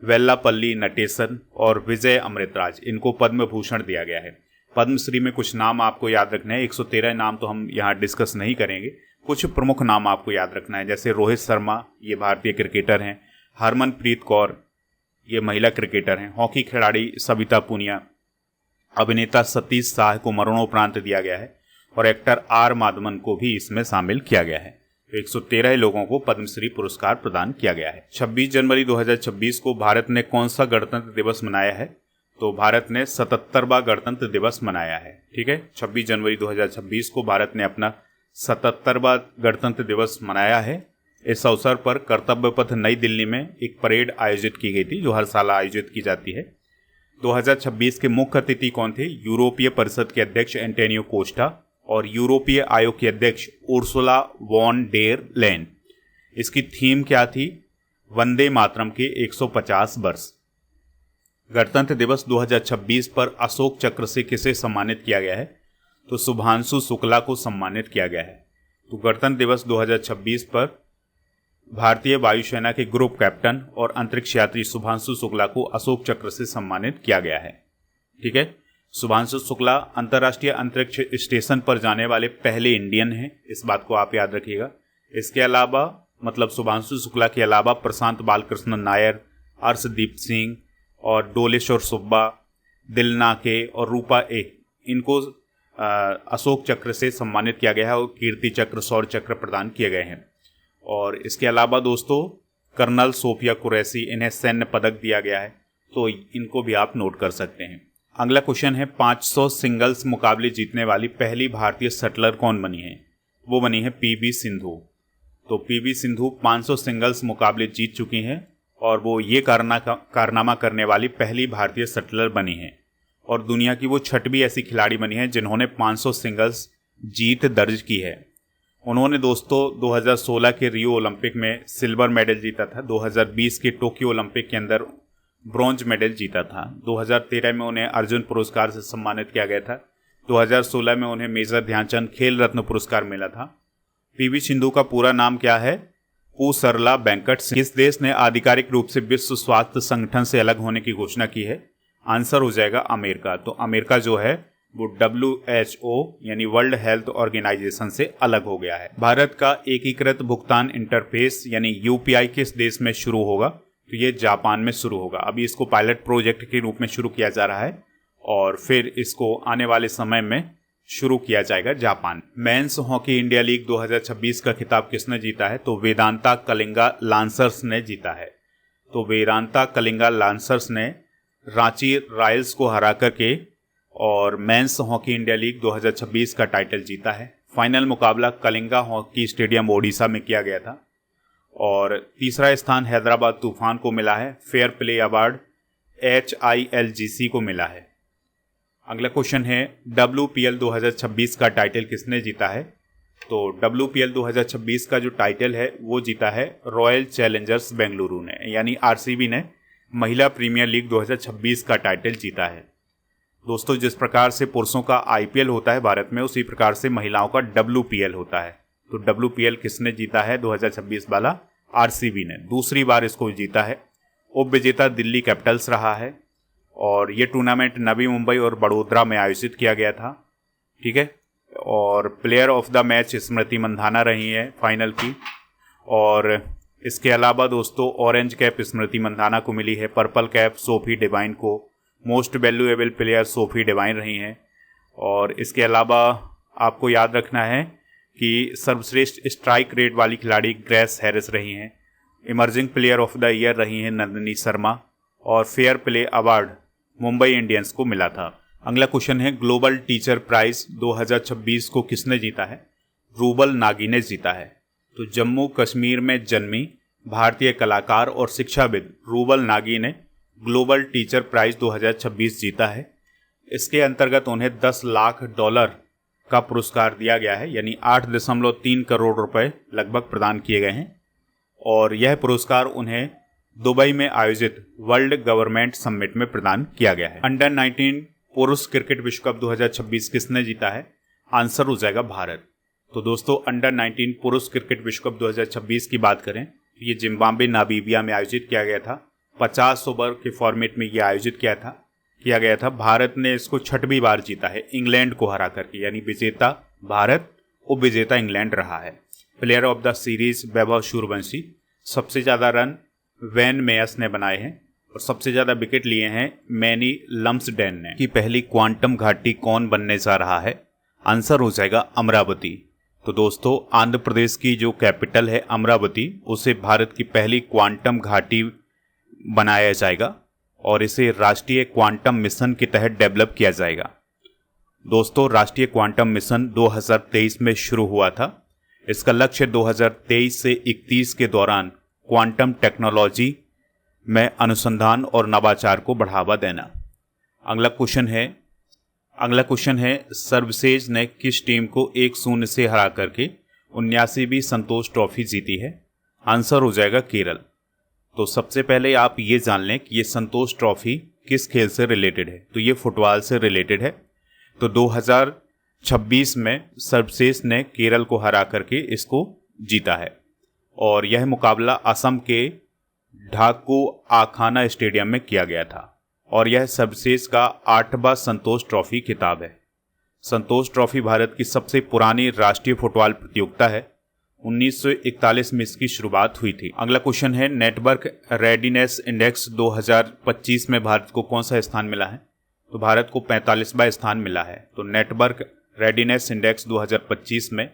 वेल्लापल्ली नटेशन और विजय अमृतराज, इनको पद्म भूषण दिया गया है। पद्मश्री में कुछ नाम आपको याद रखने हैं, 113 नाम तो हम यहाँ डिस्कस नहीं करेंगे, कुछ प्रमुख नाम आपको याद रखना है। जैसे रोहित शर्मा, ये भारतीय क्रिकेटर हैं। हरमनप्रीत कौर, ये महिला क्रिकेटर हैं। हॉकी खिलाड़ी सविता पूनिया, अभिनेता सतीश शाह को मरणोपरांत दिया गया है और एक्टर R माधवन को भी इसमें शामिल किया गया है। 113 लोगों को पद्मश्री पुरस्कार प्रदान किया गया है। 26 जनवरी 2026 को भारत ने कौन सा गणतंत्र दिवस मनाया है? तो भारत ने 77वां गणतंत्र दिवस मनाया है। ठीक है, 26 जनवरी 2026 को भारत ने अपना 77वां गणतंत्र दिवस मनाया है। इस अवसर पर कर्तव्य पथ नई दिल्ली में एक परेड आयोजित की गई थी जो हर साल आयोजित की जाती है। 2026 के मुख्य अतिथि कौन थे? यूरोपीय परिषद के अध्यक्ष एंटोनियो कोस्टा और यूरोपीय आयोग के अध्यक्ष उर्सुला वॉन डेर लेन। इसकी थीम क्या थी? वंदे मातरम के 150 वर्ष। गणतंत्र दिवस 2026 पर अशोक चक्र से किसे सम्मानित किया गया है? तो शुभांशु शुक्ला को सम्मानित किया गया है। तो गणतंत्र दिवस 2026 पर भारतीय वायुसेना के ग्रुप कैप्टन और अंतरिक्ष यात्री शुभांशु शुक्ला को अशोक चक्र से सम्मानित किया गया है। ठीक है, शुभांशु शुक्ला अंतर्राष्ट्रीय अंतरिक्ष स्टेशन पर जाने वाले पहले इंडियन हैं, इस बात को आप याद रखिएगा। इसके अलावा मतलब शुभांशु शुक्ला के अलावा प्रशांत बालकृष्ण नायर, अर्शदीप सिंह और डोलेश्वर सुब्बा, दिलनाके और रूपा ए, इनको अशोक चक्र से सम्मानित किया गया है और कीर्ति चक्र, शौर्य चक्र प्रदान किए गए हैं। और इसके अलावा दोस्तों कर्नल सोफिया कुरैशी, इन्हें सैन्य पदक दिया गया है, तो इनको भी आप नोट कर सकते हैं। अगला क्वेश्चन है 500 सिंगल्स मुकाबले जीतने वाली पहली भारतीय शटलर कौन बनी है? वो बनी है पीवी सिंधु। तो पीवी सिंधु 500 सिंगल्स मुकाबले जीत चुकी हैं और वो ये कारनामा करने वाली पहली भारतीय शटलर बनी है और दुनिया की वो छठवीं ऐसी खिलाड़ी बनी है जिन्होंने 500 सिंगल्स जीत दर्ज की है। उन्होंने दोस्तों 2016 के रियो ओलंपिक में सिल्वर मेडल जीता था, 2020 के टोक्यो ओलंपिक के अंदर ब्रॉन्ज मेडल जीता था, 2013 में उन्हें अर्जुन पुरस्कार से सम्मानित किया गया था, 2016 में उन्हें मेजर ध्यानचंद खेल रत्न पुरस्कार मिला था। पीवी सिंधु का पूरा नाम क्या है? पुसरला वेंकट सिंह। किस देश ने आधिकारिक रूप से विश्व स्वास्थ्य संगठन से अलग होने की घोषणा की है? आंसर हो जाएगा अमेरिका। तो अमेरिका जो है वो WHO यानी वर्ल्ड हेल्थ ऑर्गेनाइजेशन से अलग हो गया है। भारत का एकीकृत भुगतान इंटरफेस यानी UPI किस देश में शुरू होगा? तो ये जापान में शुरू होगा। अभी इसको पायलट प्रोजेक्ट के रूप में शुरू किया जा रहा है और फिर इसको आने वाले समय में शुरू किया जाएगा Japan. Men's hockey India league 2026 का खिताब किसने जीता है? तो वेदांता कलिंगा लांसर्स ने जीता है। तो वेदांता कलिंगा लांसर्स ने रांची रॉयल्स को हरा करके और मेंस हॉकी इंडिया लीग 2026 का टाइटल जीता है। फाइनल मुकाबला कलिंगा हॉकी स्टेडियम ओडिशा में किया गया था और तीसरा स्थान हैदराबाद तूफान को मिला है। फेयर प्ले अवार्ड HILGC को मिला है। अगला क्वेश्चन है WPL 2026 का टाइटल किसने जीता है? तो WPL 2026 का जो टाइटल है वो जीता है रॉयल चैलेंजर्स बेंगलुरु ने, यानी RCB ने महिला प्रीमियर लीग 2026 का टाइटल जीता है। दोस्तों जिस प्रकार से पुरुषों का IPL होता है भारत में, उसी प्रकार से महिलाओं का WPL होता है। तो WPL किसने जीता है 2026 वाला? RCB ने दूसरी बार इसको जीता है। उप विजेता दिल्ली कैपिटल्स रहा है और ये टूर्नामेंट नवी मुंबई और बड़ोदरा में आयोजित किया गया था। ठीक है, और player of the match Smriti Mandhana रही है फाइनल की। और इसके अलावा दोस्तों ऑरेंज कैप स्मृति मंधाना को मिली है, पर्पल कैप सोफी डिवाइन को, most valuable player Sophie Devine रही हैं। और इसके अलावा आपको याद रखना है कि सर्वश्रेष्ठ स्ट्राइक रेट वाली खिलाड़ी ग्रेस हैरिस रही हैं, emerging player of the year रही हैं नंदिनी शर्मा और fair play award Mumbai Indians को मिला था। अगला क्वेश्चन है ग्लोबल टीचर प्राइज 2026 को किसने जीता है? रूबल नागी ने जीता है। तो जम्मू कश्मीर में जन्मी भारतीय कलाकार और शिक्षाविद रूबल नागी ने ग्लोबल टीचर प्राइज 2026 जीता है। इसके अंतर्गत उन्हें $10 लाख का पुरस्कार दिया गया है, यानी 8.3 करोड़ रुपए लगभग प्रदान किए गए हैं और यह पुरस्कार उन्हें दुबई में आयोजित वर्ल्ड गवर्नमेंट समिट में प्रदान किया गया है। अंडर 19 पुरुष क्रिकेट विश्व कप 2026 किसने जीता है? आंसर हो जाएगा भारत। तो दोस्तों अंडर 19 पुरुष क्रिकेट विश्व कप 2026 की बात करें, ये जिम्बाब्वे नामीबिया में आयोजित किया गया था। 50 ओवर के फॉर्मेट में ये आयोजित किया गया था। भारत ने इसको छठवीं बार जीता है इंग्लैंड को हरा करके, यानी विजेता भारत, उप विजेता इंग्लैंड रहा है। Player of the series Vaibhav Suryavanshi. सबसे ज़्यादा रन वेन मेयस ने बनाए हैं और सबसे ज़्यादा विकेट लिए हैं मैनी लम्सडेन ने। कि पहली क्वांटम घाटी कौन बनने जा रहा है? आंसर हो जाएगा अमरावती। तो दोस्तों आंध्र प्रदेश की जो कैपिटल है अमरावती, उसे भारत की पहली क्वांटम घाटी बनाया जाएगा और इसे राष्ट्रीय क्वांटम मिशन के तहत डेवलप किया जाएगा। दोस्तों राष्ट्रीय क्वांटम मिशन 2023 में शुरू हुआ था। इसका लक्ष्य 2023 से 31 के दौरान क्वांटम टेक्नोलॉजी में अनुसंधान और नवाचार को बढ़ावा देना। अगला क्वेश्चन है सर्वसेज ने किस टीम को 1-0 से हरा करके 79वीं संतोष ट्रॉफी जीती है? आंसर हो जाएगा केरल। तो सबसे पहले आप ये जान लें कि ये संतोष ट्रॉफी किस खेल से रिलेटेड है। तो ये फुटबॉल से रिलेटेड है। तो 2026 में सर्वसेज ने केरल को हरा करके इसको जीता है और यह मुकाबला असम के ढाकू आखाना स्टेडियम में किया गया था और यह सर्वसेज का 8वां संतोष ट्रॉफी खिताब है। संतोष ट्रॉफी भारत की सबसे पुरानी राष्ट्रीय फुटबॉल प्रतियोगिता है। 1941 में इसकी शुरुआत हुई थी। अगला क्वेश्चन है, नेटवर्क रेडीनेस इंडेक्स 2025 में भारत को कौन सा स्थान मिला है? तो भारत को 45वां स्थान मिला है। तो नेटवर्क रेडीनेस इंडेक्स 2025 में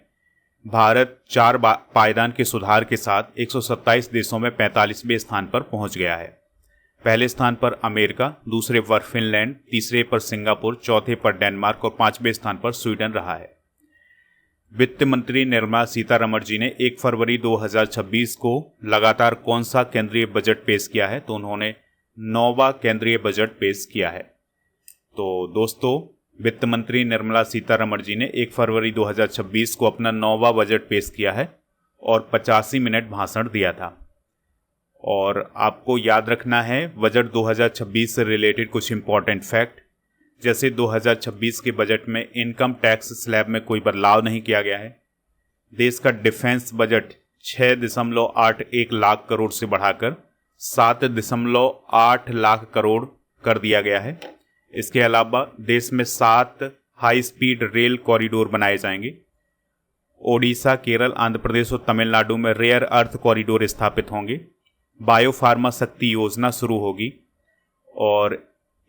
भारत 4 पायदान के सुधार के साथ 127 देशों में 45वें स्थान पर पहुंच गया है। पहले स्थान पर अमेरिका, दूसरे पर फिनलैंड, तीसरे पर सिंगापुर, चौथे पर डेनमार्क और 5वें स्थान पर स्वीडन रहा है। वित्त मंत्री निर्मला सीतारमण जी ने 1 फरवरी 2026 को लगातार कौन सा केंद्रीय बजट पेश किया है? तो उन्होंने 9वां केंद्रीय बजट पेश किया है। तो दोस्तों, वित्त मंत्री निर्मला सीतारमण जी ने 1 फरवरी 2026 को अपना 9वां बजट पेश किया है और 85 मिनट भाषण दिया था। और आपको याद रखना है बजट 2026 से रिलेटेड कुछ इंपॉर्टेंट फैक्ट, जैसे 2026 के बजट में इनकम टैक्स स्लैब में कोई बदलाव नहीं किया गया है। देश का डिफेंस बजट 6.81 लाख करोड़ से बढ़ाकर 7.8 लाख करोड़ कर दिया गया है। इसके अलावा देश में 7 हाई स्पीड रेल कॉरिडोर बनाए जाएंगे। ओडिशा, केरल, आंध्र प्रदेश और तमिलनाडु में रेयर अर्थ कॉरिडोर स्थापित होंगे। बायोफार्मा शक्ति योजना शुरू होगी और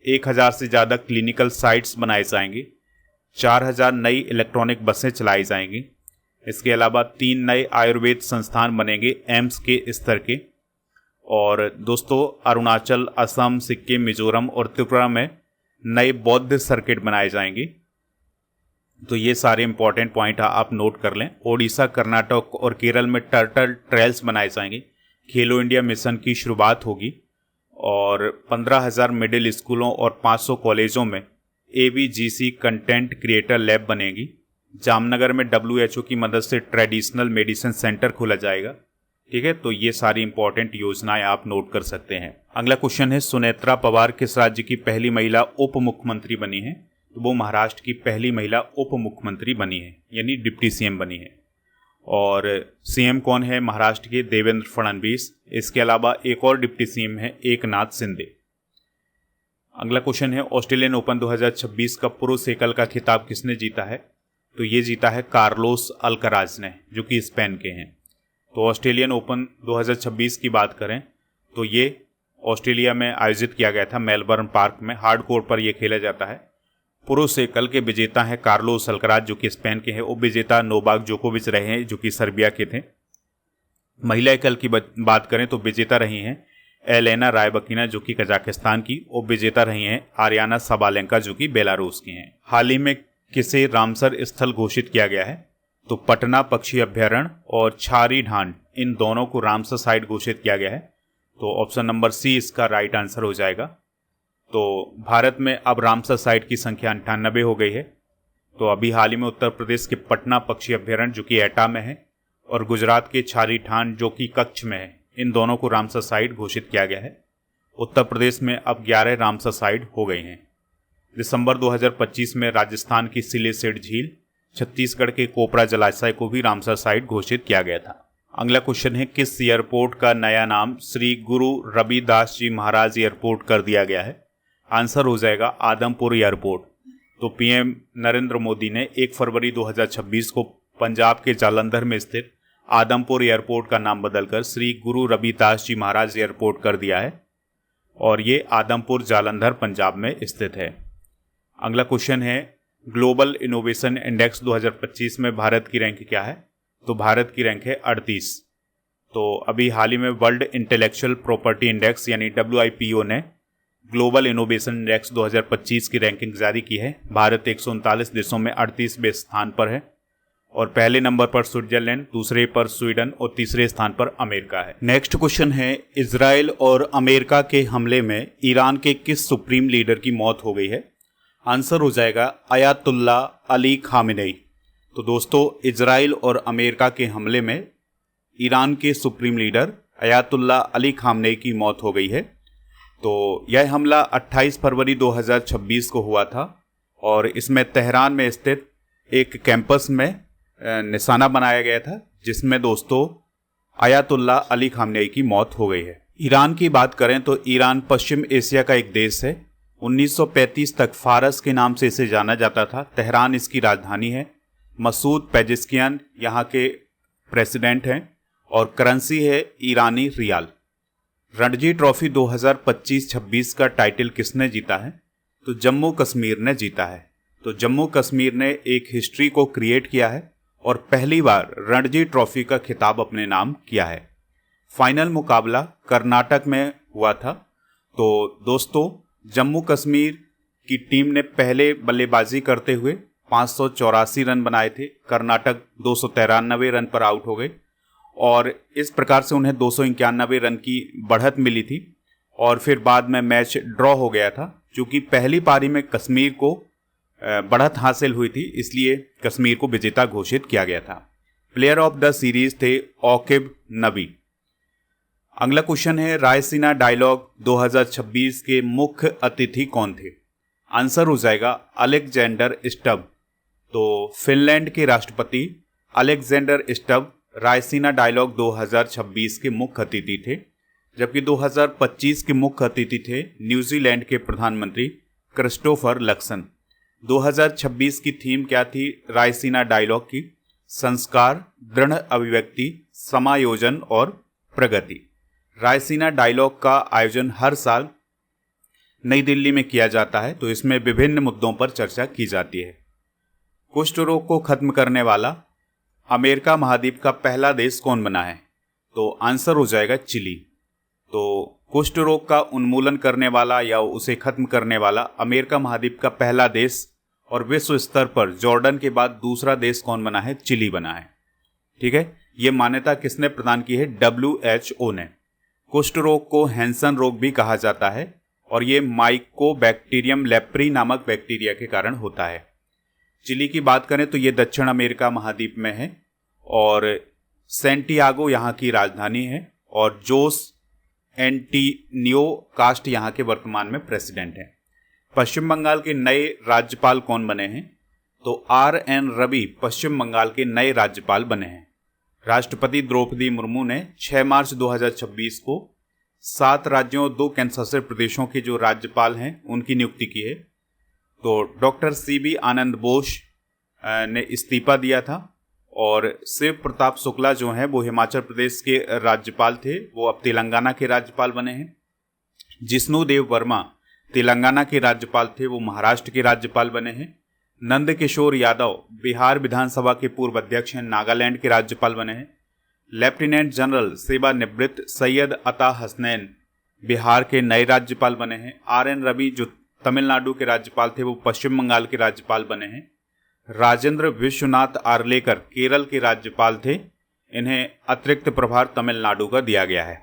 1000 से ज़्यादा क्लिनिकल साइट्स बनाए जाएंगे। 4000 नई इलेक्ट्रॉनिक बसें चलाई जाएंगी। इसके अलावा 3 नए आयुर्वेद संस्थान बनेंगे एम्स के स्तर के। और दोस्तों, अरुणाचल, असम, सिक्किम, मिजोरम और त्रिपुरा में नए बौद्ध सर्किट बनाए जाएंगे। तो ये सारे इंपॉर्टेंट पॉइंट आप नोट कर लें। ओडिशा, कर्नाटक और केरल में टर्टल ट्रेल्स बनाए जाएंगे। खेलो इंडिया मिशन की शुरुआत होगी और 15,000 मिडिल स्कूलों और 500 कॉलेजों में ABGC कंटेंट क्रिएटर लैब बनेगी। जामनगर में WHO की मदद से ट्रेडिशनल मेडिसिन सेंटर खोला जाएगा। ठीक है, तो ये सारी इंपॉर्टेंट योजनाएं आप नोट कर सकते हैं। अगला क्वेश्चन है, सुनेत्रा पवार किस राज्य की पहली महिला उप मुख्यमंत्री बनी है? तो वो महाराष्ट्र की पहली महिला उप मुख्यमंत्री बनी है, यानी डिप्टी CM बनी है। और CM कौन है महाराष्ट्र के? देवेंद्र फडणवीस। इसके अलावा एक और डिप्टी CM है, एकनाथ शिंदे। अगला क्वेश्चन है, ऑस्ट्रेलियन ओपन 2026 का पुरुष एकल का खिताब किसने जीता है? तो ये जीता है कार्लोस अल्कराज ने, जो कि स्पेन के हैं। तो ऑस्ट्रेलियन ओपन 2026 की बात करें तो ये ऑस्ट्रेलिया में आयोजित किया गया था, मेलबर्न पार्क में। हार्ड कोर्ट पर यह खेला जाता है। पुरुष एकल के विजेता हैं कार्लोस अल्कराज, जो कि स्पेन के हैं। उपविजेता नोवाक जोकोविच रहे हैं, जो कि सर्बिया के थे। महिला एकल की बात करें तो विजेता रही हैं एलेना रायबकीना, जो कि कजाकिस्तान की। उपविजेता रही हैं आर्याना साबालेंका, जो कि बेलारूस की हैं। हाल ही में किसे रामसर स्थल घोषित किया गया है? तो पटना पक्षी अभ्यारण्य और छारी ढांड, इन दोनों को रामसर साइट घोषित किया गया है। तो ऑप्शन नंबर C इसका राइट आंसर हो जाएगा। तो भारत में अब रामसर साइट की संख्या 98 हो गई है। तो अभी हाल ही में उत्तर प्रदेश के पटना पक्षी अभ्यारण्य, जो कि एटा में है, और गुजरात के छारी ढांड, जो कि कच्छ में है, इन दोनों को रामसर साइट घोषित किया गया है। उत्तर प्रदेश में अब 11 रामसर साइट हो गई हैं। दिसंबर 2025 में राजस्थान की सिलेसेट झील, छत्तीसगढ़ के कोपरा जलाशय को भी रामसर साइट घोषित किया गया था। अगला क्वेश्चन है, किस एयरपोर्ट का नया नाम श्री गुरु रविदास जी महाराज एयरपोर्ट कर दिया गया है? आंसर हो जाएगा आदमपुर एयरपोर्ट। तो PM नरेंद्र मोदी ने 1 फरवरी 2026 को पंजाब के जालंधर में स्थित आदमपुर एयरपोर्ट का नाम बदलकर श्री गुरु रविदास जी महाराज एयरपोर्ट कर दिया है और ये आदमपुर जालंधर पंजाब में स्थित है। अगला क्वेश्चन है, ग्लोबल इनोवेशन इंडेक्स 2025 में भारत की रैंक क्या है? तो भारत की रैंक है 38। तो अभी हाल ही में वर्ल्ड इंटेलेक्चुअल प्रॉपर्टी इंडेक्स यानी WIPO ने ग्लोबल इनोवेशन इंडेक्स 2025 की रैंकिंग जारी की है। भारत 139 देशों में 38वें स्थान पर है और पहले नंबर पर स्विट्जरलैंड, दूसरे पर स्वीडन और तीसरे स्थान पर अमेरिका है। नेक्स्ट क्वेश्चन है, इजराइल और अमेरिका के हमले में ईरान के किस सुप्रीम लीडर की मौत हो गई है? आंसर हो जाएगा अयातुल्ला अली खामेनेई। तो दोस्तों, इजराइल और अमेरिका के हमले में ईरान के supreme leader Ayatollah Ali Khamenei की मौत हो गई है। तो यह हमला 28 फरवरी 2026 को हुआ था और इसमें तेहरान में स्थित एक कैंपस में निशाना बनाया गया था, जिसमें दोस्तों अयातुल्ला अली खामेनेई की मौत हो गई है। ईरान की बात करें तो ईरान पश्चिम एशिया का एक देश है। 1935 तक फारस के नाम से इसे जाना जाता था। तेहरान इसकी राजधानी है। मसूद पेजेस्कियान यहाँ के प्रेसिडेंट हैं और करेंसी है ईरानी रियाल। रणजी ट्रॉफी 2025-26 का टाइटल किसने जीता है? तो जम्मू कश्मीर ने जीता है। तो जम्मू कश्मीर ने एक हिस्ट्री को क्रिएट किया है और पहली बार रणजी ट्रॉफी का खिताब अपने नाम किया है। फाइनल मुकाबला कर्नाटक में हुआ था। तो दोस्तों, जम्मू कश्मीर की टीम ने पहले बल्लेबाजी करते हुए 584 रन बनाए थे। कर्नाटक 293 रन पर आउट हो गए और इस प्रकार से उन्हें 291 रन की बढ़त मिली थी और फिर बाद में मैच ड्रॉ हो गया था। क्योंकि पहली पारी में कश्मीर को बढ़त हासिल हुई थी, इसलिए कश्मीर को विजेता घोषित किया गया था। प्लेयर ऑफ द सीरीज थे ओकेब नबी। अगला क्वेश्चन है, रायसीना डायलॉग 2026 के मुख्य अतिथि कौन थे? आंसर हो जाएगा अलेक्जेंडर स्टब। तो फिनलैंड के राष्ट्रपति अलेक्जेंडर स्टब रायसीना डायलॉग 2026 के मुख्य अतिथि थे, जबकि 2025 के मुख्य अतिथि थे न्यूजीलैंड के प्रधानमंत्री क्रिस्टोफर लक्सन। 2026 की थीम क्या थी रायसीना डायलॉग की? संस्कार, दृढ़ अभिव्यक्ति, समायोजन और प्रगति। रायसीना डायलॉग का आयोजन हर साल नई दिल्ली में किया जाता है। तो इसमें विभिन्न मुद्दों पर चर्चा की जाती है। कुष्ठ रोग को खत्म करने वाला अमेरिका महाद्वीप का पहला देश कौन बना है? तो आंसर हो जाएगा चिली। तो कुष्ठ रोग का उन्मूलन करने वाला या उसे खत्म करने वाला अमेरिका महाद्वीप का पहला देश और विश्व स्तर पर जॉर्डन के बाद दूसरा देश कौन बना है? चिली बना है। ठीक है, ये मान्यता किसने प्रदान की है? WHO ने। कुष्ठ रोग को हैंसन रोग भी कहा जाता है और ये माइकोबैक्टीरियम लेप्री नामक बैक्टीरिया के कारण होता है। चिली की बात करें तो ये दक्षिण अमेरिका महाद्वीप में है और सेंटियागो यहाँ की राजधानी है और जोस एंटीनियो कास्ट यहाँ के वर्तमान में प्रेसिडेंट हैं। पश्चिम बंगाल के नए राज्यपाल कौन बने हैं? तो RN रवि पश्चिम बंगाल के नए राज्यपाल बने हैं। राष्ट्रपति द्रौपदी मुर्मू ने 6 मार्च 2026 को 7 राज्यों और 2 केंद्रशासित प्रदेशों के जो राज्यपाल हैं उनकी नियुक्ति की है। तो डॉक्टर CB आनंद बोस ने इस्तीफा दिया था और शिव प्रताप शुक्ला जो हैं वो हिमाचल प्रदेश के राज्यपाल थे, वो अब तेलंगाना के राज्यपाल बने हैं। जिष्णु देव वर्मा तेलंगाना के राज्यपाल थे, वो महाराष्ट्र के राज्यपाल बने हैं। नंद किशोर यादव बिहार विधानसभा के पूर्व अध्यक्ष हैं, नागालैंड के राज्यपाल बने हैं। लेफ्टिनेंट जनरल सेवानिवृत्त सैयद अता हसनैन बिहार के नए राज्यपाल बने हैं। RN रवि जो तमिलनाडु के राज्यपाल थे वो पश्चिम बंगाल के राज्यपाल बने हैं। राजेंद्र विश्वनाथ आर्लेकर केरल के राज्यपाल थे, इन्हें अतिरिक्त प्रभार तमिलनाडु का दिया गया है।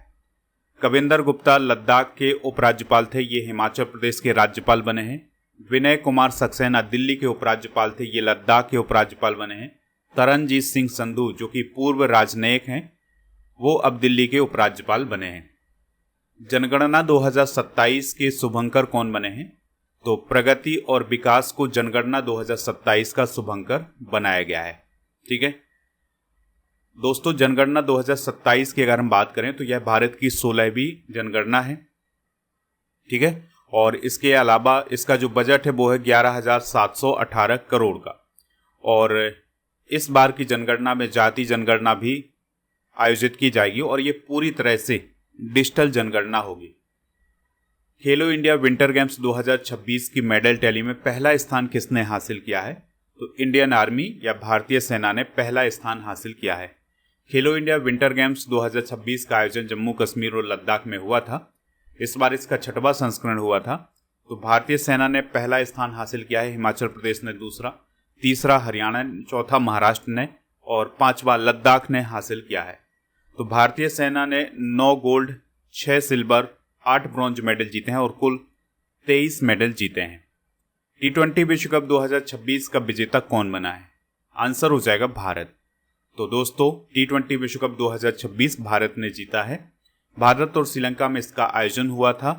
कविंदर गुप्ता लद्दाख के उपराज्यपाल थे, ये हिमाचल प्रदेश के राज्यपाल बने हैं। विनय कुमार सक्सेना दिल्ली के उपराज्यपाल थे, ये लद्दाख के उपराज्यपाल बने हैं। तरनजीत सिंह संधू जो कि पूर्व राजनयिक हैं, वो अब दिल्ली के उपराज्यपाल बने हैं। जनगणना 2027 के शुभंकर कौन बने हैं? तो प्रगति और विकास को जनगणना 2027 का शुभंकर बनाया गया है। ठीक है दोस्तों, जनगणना 2027 की अगर हम बात करें तो यह भारत की 16वीं जनगणना है। ठीक है, और इसके अलावा इसका जो बजट है वो है 11,718 करोड़ का। और इस बार की जनगणना में जाति जनगणना भी आयोजित की जाएगी और ये पूरी तरह से डिजिटल जनगणना होगी। खेलो इंडिया विंटर गेम्स 2026 की मेडल टैली में पहला स्थान किसने हासिल किया है? तो इंडियन आर्मी या भारतीय सेना ने पहला स्थान हासिल किया है। खेलो इंडिया विंटर गेम्स 2026 का आयोजन जम्मू कश्मीर और लद्दाख में हुआ था। इस बार इसका 6वां संस्करण हुआ था। तो भारतीय सेना ने पहला स्थान हासिल किया है, हिमाचल प्रदेश ने दूसरा, तीसरा हरियाणा, चौथा महाराष्ट्र ने और 5वां लद्दाख ने हासिल किया है। तो भारतीय सेना ने 9 गोल्ड, 6 सिल्वर, 8 ब्रॉन्ज मेडल जीते हैं और कुल 23 मेडल जीते हैं। T20 विश्व कप 2026 का विजेता कौन बना है? आंसर हो जाएगा भारत। तो दोस्तों, T20 विश्व कप 2026 भारत ने जीता है। भारत और श्रीलंका में इसका आयोजन हुआ था।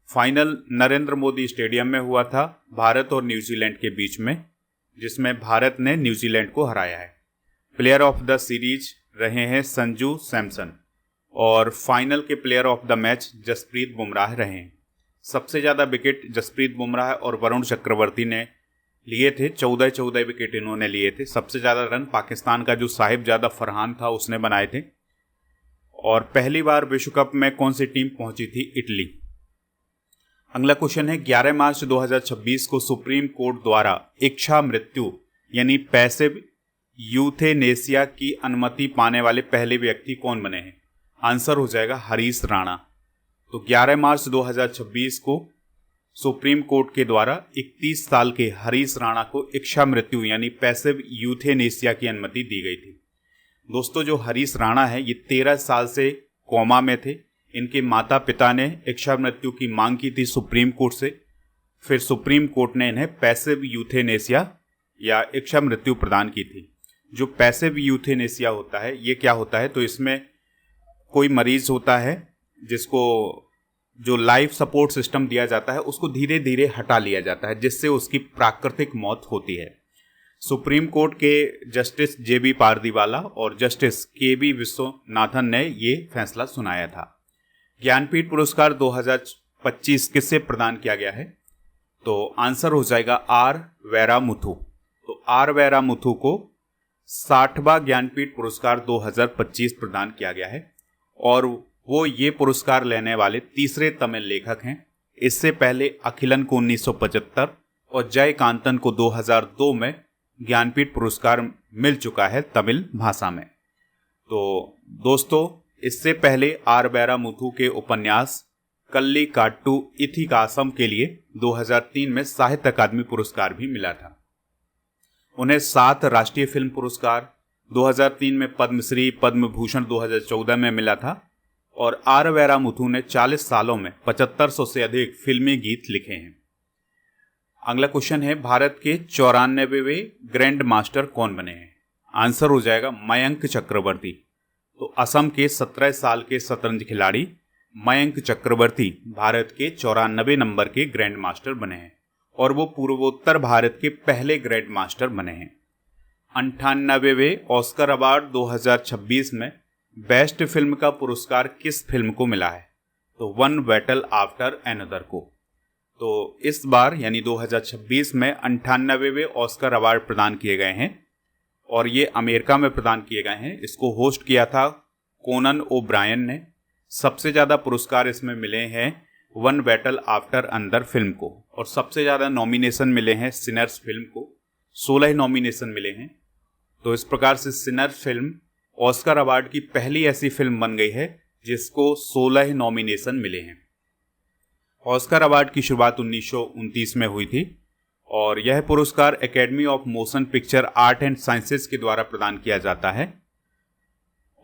फाइनल नरेंद्र मोदी स्टेडियम में हुआ था, भारत और न्यूजीलैंड के बीच में, जिसमें भारत ने न्यूजीलैंड को हराया है। प्लेयर ऑफ द सीरीज रहे हैं संजू सैमसन और फाइनल के player of the match Jasprit Bumrah रहे हैं। सबसे ज़्यादा विकेट जसप्रीत बुमराह और वरुण चक्रवर्ती ने लिए थे। 14 विकेट इन्होंने लिए थे। सबसे ज़्यादा रन पाकिस्तान का जो साहिबजादा फरहान था उसने बनाए थे। और पहली बार विश्व कप में कौन सी टीम पहुंची थी? इटली। अगला क्वेश्चन है 11 मार्च 2026 को सुप्रीम कोर्ट द्वारा इच्छा मृत्यु यानी पैसिव यूथेनेसिया की अनुमति पाने वाले पहले व्यक्ति कौन बने हैं? आंसर हो जाएगा हरीश राणा। तो 11 मार्च 2026 को सुप्रीम कोर्ट के द्वारा 31 साल के हरीश राणा को इच्छा मृत्यु यानी पैसिव यूथेनेसिया की अनुमति दी गई थी। दोस्तों, जो हरीश राणा है ये 13 साल से कोमा में थे। इनके माता पिता ने इच्छा मृत्यु की मांग की थी सुप्रीम कोर्ट से। फिर सुप्रीम कोर्ट ने इन्हें पैसिव यूथेनेसिया या इच्छा मृत्यु प्रदान की थी। जो पैसिव यूथेनेसिया होता है ये क्या होता है? तो इसमें कोई मरीज होता है जिसको जो लाइफ सपोर्ट सिस्टम दिया जाता है उसको धीरे धीरे हटा लिया जाता है, जिससे उसकी प्राकृतिक मौत होती है। सुप्रीम कोर्ट के जस्टिस JB पारदीवाला और जस्टिस KB विश्वनाथन ने ये फैसला सुनाया था। ज्ञानपीठ पुरस्कार 2025 किससे प्रदान किया गया है? तो आंसर हो जाएगा R वैरामुथु। तो R वैरामुथु को 60वां ज्ञानपीठ पुरस्कार 2025 प्रदान किया गया है और वो ये पुरस्कार लेने वाले तीसरे तमिल लेखक हैं। इससे पहले अखिलन को 1975 और जयकांतन को 2002 में ज्ञानपीठ पुरस्कार मिल चुका है तमिल भाषा में। तो दोस्तों, इससे पहले R वैरामुथु के उपन्यास कल्लिकाट्टू इथिकासम के लिए 2003 में साहित्य अकादमी पुरस्कार भी मिला था। उन्हें 7 राष्ट्रीय फिल्म पुरस्कार, 2003 में पद्मश्री, पद्म भूषण 2014 में मिला था और R वैरामुथु ने 40 सालों में 7500 से अधिक फिल्मी गीत लिखे हैं। अगला क्वेश्चन है भारत के 94वें ग्रैंड मास्टर कौन बने हैं? आंसर हो जाएगा मयंक चक्रवर्ती। तो असम के 17 साल के शतरंज खिलाड़ी मयंक चक्रवर्ती भारत के 94 नंबर के ग्रैंड मास्टर बने हैं और वो पूर्वोत्तर भारत के पहले ग्रैंड मास्टर बने हैं। 98वें ऑस्कर अवार्ड 2026 में बेस्ट फिल्म का पुरस्कार किस फिल्म को मिला है? तो वन बैटल आफ्टर एनदर को। तो इस बार यानी 2026 में 98वें ऑस्कर अवार्ड प्रदान किए गए हैं और ये अमेरिका में प्रदान किए गए हैं। इसको होस्ट किया था कोनन ओब्रायन ने। सबसे ज़्यादा पुरस्कार इसमें मिले हैं one battle after another film को और सबसे ज़्यादा नॉमिनेशन मिले हैं सिनर्स फिल्म को, 16 नॉमिनेशन मिले हैं। तो इस प्रकार से सिनर्स फिल्म ऑस्कर अवार्ड की पहली ऐसी फिल्म बन गई है जिसको 16 नॉमिनेशन मिले हैं। ऑस्कर अवार्ड की शुरुआत 1929 में हुई थी और यह पुरस्कार academy of motion picture art and sciences के द्वारा प्रदान किया जाता है।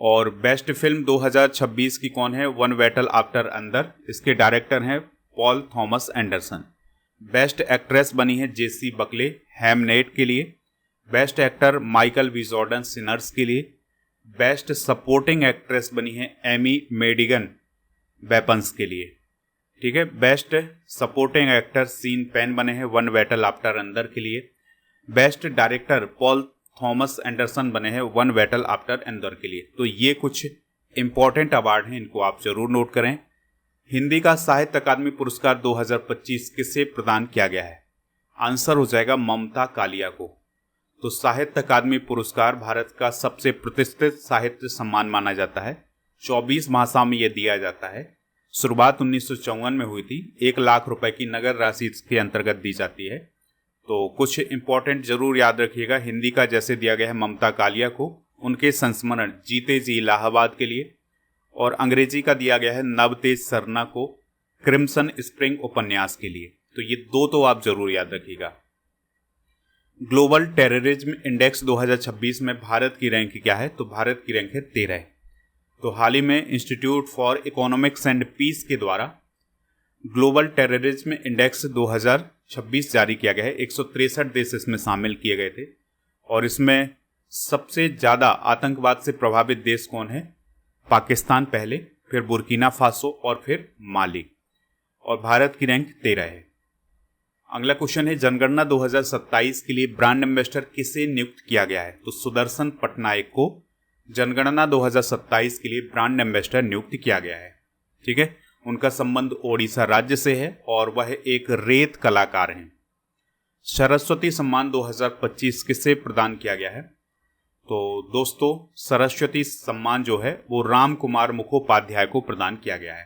और बेस्ट फिल्म 2026 की कौन है? One battle after another. इसके डायरेक्टर हैं Paul Thomas Anderson. Best actress बनी है जेसी बकले हैमनेट के लिए। Best actor Michael B Jordan Sinners के लिए। बेस्ट सपोर्टिंग एक्ट्रेस बनी है एमी मेडिगन वेपन्स के लिए। ठीक है। Best supporting actor Sean Penn बने हैं वन बैटल आफ्टर एनदर के लिए। Best director Paul Thomas Anderson बने हैं वन बैटल आफ्टर एनदर के लिए। तो ये कुछ इंपॉर्टेंट अवार्ड हैं, इनको आप जरूर नोट करें। हिंदी का साहित्य अकादमी पुरस्कार 2025 किसे प्रदान किया गया है? आंसर हो जाएगा ममता कालिया को। तो साहित्य अकादमी पुरस्कार भारत का सबसे प्रतिष्ठित साहित्य सम्मान माना जाता है। 24 भाषाओं में यह दिया जाता है। शुरुआत 1954 में हुई थी। 1 लाख रुपए की नगद राशि इसके अंतर्गत दी जाती है। तो कुछ इंपॉर्टेंट जरूर याद रखिएगा। हिंदी का जैसे दिया गया है ममता कालिया को, उनके संस्मरण जीते जी इलाहाबाद के लिए, और अंग्रेजी का दिया गया है नवतेज सरना को क्रिम्सन स्प्रिंग उपन्यास के लिए। तो ये दो तो आप जरूर याद रखिएगा। ग्लोबल टेररिज्म इंडेक्स 2026 में भारत की रैंक क्या है? तो भारत की रैंक है 13। तो हाल ही में institute for economics and peace के द्वारा ग्लोबल टेररिज्म इंडेक्स 2026 जारी किया गया है। 163 देश इसमें शामिल किए गए थे और इसमें सबसे ज़्यादा आतंकवाद से प्रभावित देश कौन है? पाकिस्तान पहले, फिर बुर्किना फासो और फिर माली, और भारत की रैंक 13 है। अगला क्वेश्चन है जनगणना 2027 के लिए ब्रांड एम्बेसडर किसे नियुक्त किया गया है? तो सुदर्शन पटनायक को जनगणना 2027 के लिए ब्रांड एम्बेसडर नियुक्त किया गया है। ठीक है। उनका संबंध ओडिशा राज्य से है और वह एक रेत कलाकार हैं। सरस्वती सम्मान 2025 किसे प्रदान किया गया है? तो दोस्तों सरस्वती सम्मान जो है वो राम कुमार मुखोपाध्याय को प्रदान किया गया है।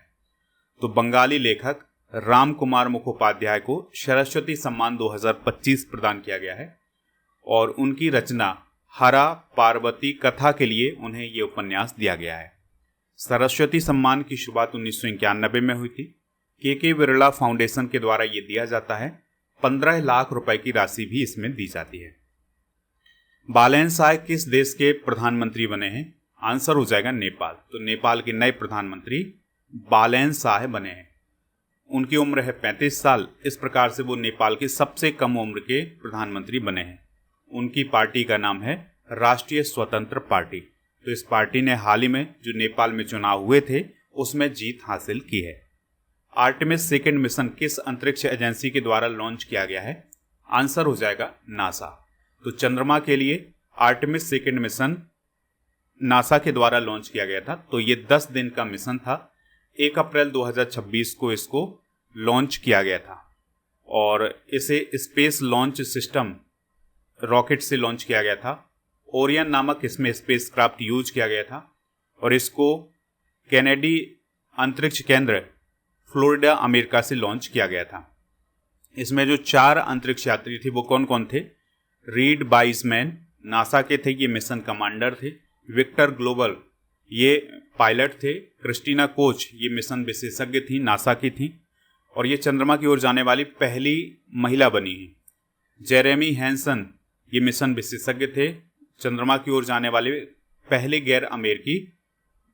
तो बंगाली लेखक राम कुमार मुखोपाध्याय को सरस्वती सम्मान 2025 प्रदान किया गया है और उनकी रचना हरा पार्वती कथा के लिए उन्हें ये उपन्यास दिया गया है। सरस्वती सम्मान की शुरुआत 1991 में हुई थी। के बिरला फाउंडेशन के द्वारा ये दिया जाता है। 15 लाख रुपए की राशि भी इसमें दी जाती है। बालेन शाह किस देश के प्रधानमंत्री बने हैं? आंसर हो जाएगा नेपाल। तो नेपाल के नए प्रधानमंत्री बालेन शाह बने हैं। उनकी उम्र है 35 साल। इस प्रकार से वो नेपाल के सबसे कम उम्र के प्रधानमंत्री बने हैं। उनकी पार्टी का नाम है राष्ट्रीय स्वतंत्र पार्टी। तो इस पार्टी ने हाल ही में जो नेपाल में चुनाव हुए थे उसमें जीत हासिल की है। आर्टेमिस सेकंड मिशन किस अंतरिक्ष एजेंसी के द्वारा लॉन्च किया गया है? आंसर हो जाएगा नासा। तो चंद्रमा के लिए आर्टेमिस सेकंड मिशन नासा के द्वारा लॉन्च किया गया था। तो ये 10 दिन का मिशन था। 1 अप्रैल 2026 को इसको लॉन्च किया गया था और इसे स्पेस लॉन्च सिस्टम रॉकेट से लॉन्च किया गया था। ओरियन नामक इसमें स्पेसक्राफ्ट यूज किया गया था और इसको कैनेडी अंतरिक्ष केंद्र फ्लोरिडा अमेरिका से लॉन्च किया गया था। इसमें जो 4 अंतरिक्ष यात्री थे वो कौन कौन थे? रीड वाइसमैन नासा के थे, ये मिशन कमांडर थे। विक्टर ग्लोबल ये पायलट थे। क्रिस्टीना कोच ये मिशन विशेषज्ञ थी, नासा की थी और ये चंद्रमा की ओर जाने वाली पहली महिला बनी है। जेरेमी हैंसन ये मिशन विशेषज्ञ थे, चंद्रमा की ओर जाने वाले पहले गैर अमेरिकी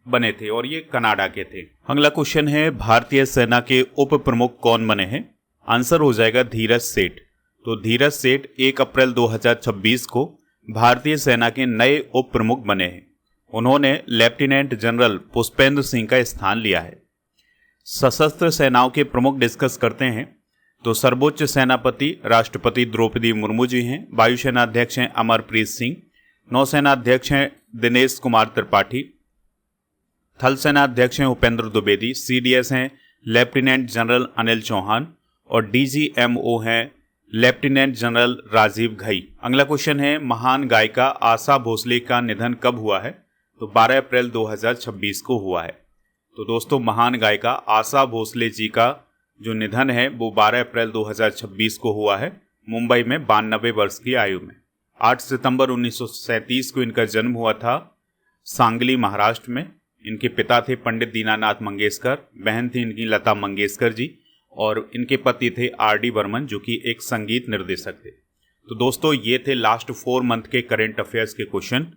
बने थे और ये कनाडा के थे। अगला क्वेश्चन है भारतीय सेना के उप प्रमुख कौन बने हैं? आंसर हो जाएगा धीरज सेठ। तो धीरज सेठ 1 अप्रैल 2026 को भारतीय सेना के नए उप प्रमुख बने हैं। उन्होंने लेफ्टिनेंट जनरल पुष्पेंद्र सिंह का स्थान लिया है। सशस्त्र सेनाओं के प्रमुख डिस्कस करते हैं तो सर्वोच्च सेनापति राष्ट्रपति द्रौपदी मुर्मू जी हैं। वायुसेना अध्यक्ष हैं अमरप्रीत सिंह। नौसेना अध्यक्ष हैं दिनेश कुमार त्रिपाठी। थल सेना अध्यक्ष हैं उपेंद्र द्विवेदी। CDS हैं लेफ्टिनेंट जनरल अनिल चौहान और DGMO हैं लेफ्टिनेंट जनरल राजीव घई। अगला क्वेश्चन है महान गायिका आशा भोसले का निधन कब हुआ है? तो 12 अप्रैल 2026 को हुआ है। तो दोस्तों महान गायिका आशा भोसले जी का जो निधन है वो 12 अप्रैल 2026 को हुआ है, मुंबई में 92 वर्ष की आयु में। 8 सितंबर 1937 को इनका जन्म हुआ था सांगली महाराष्ट्र में। इनके पिता थे पंडित दीनानाथ मंगेशकर, बहन थी इनकी लता मंगेशकर जी और इनके पति थे RD बर्मन जो कि एक संगीत निर्देशक थे। तो दोस्तों ये थे लास्ट 4 मंथ के करंट अफेयर्स के क्वेश्चन।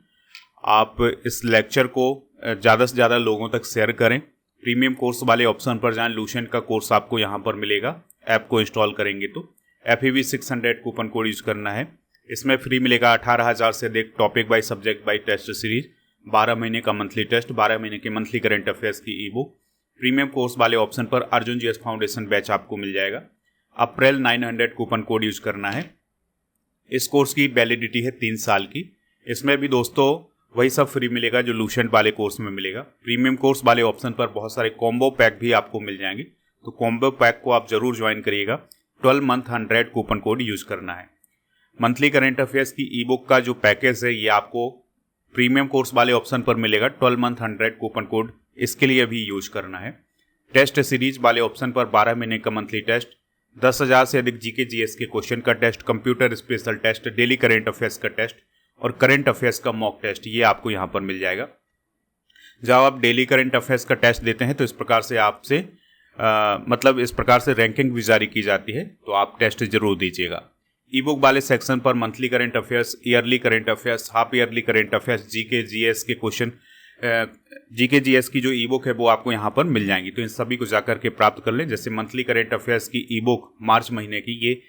आप इस लेक्चर को ज़्यादा से ज़्यादा लोगों तक शेयर करें। प्रीमियम कोर्स वाले ऑप्शन पर जाएं, लूसेंट का कोर्स आपको यहाँ पर मिलेगा। ऐप को इंस्टॉल करेंगे तो FEV 600 कूपन कोड यूज करना है। इसमें फ्री मिलेगा 18,000 से अधिक topic by subject by test series, 12 महीने का मंथली टेस्ट, 12 महीने के मंथली करंट अफेयर्स की ई बुक। प्रीमियम कोर्स वाले ऑप्शन पर अर्जुन GS फाउंडेशन बैच आपको मिल जाएगा। अप्रैल 900 कूपन कोड यूज करना है। इस कोर्स की वैलिडिटी है 3 साल की। इसमें भी दोस्तों वही सब फ्री मिलेगा जो लूसेंट वाले कोर्स में मिलेगा। प्रीमियम कोर्स वाले ऑप्शन पर बहुत सारे कॉम्बो पैक भी आपको मिल जाएंगे, तो कॉम्बो पैक को आप जरूर ज्वाइन करिएगा। 12 मंथ 100 कूपन कोड यूज करना है। मंथली करंट अफेयर्स की ई बुक का जो पैकेज है ये आपको प्रीमियम कोर्स वाले ऑप्शन पर मिलेगा। 12 मंथ 100 कूपन कोड इसके लिए भी यूज करना है। टेस्ट सीरीज वाले ऑप्शन पर 12 महीने का मंथली टेस्ट, 10,000 से अधिक GK GS के क्वेश्चन का test, computer special test, daily current affairs का टेस्ट और करंट अफेयर्स का मॉक टेस्ट, ये आपको यहाँ पर मिल जाएगा। जब आप डेली करंट अफेयर्स का टेस्ट देते हैं तो इस प्रकार से आपसे इस प्रकार से रैंकिंग भी जारी की जाती है, तो आप टेस्ट जरूर दीजिएगा। ई बुक वाले सेक्शन पर monthly current affairs, yearly current affairs, half yearly current affairs, GK GS के क्वेश्चन, GK GS की जो ई बुक है वो आपको यहाँ पर मिल जाएंगी। तो इन सभी को जाकर के प्राप्त कर लें। जैसे मंथली करंट अफेयर्स की ई बुक मार्च महीने की ये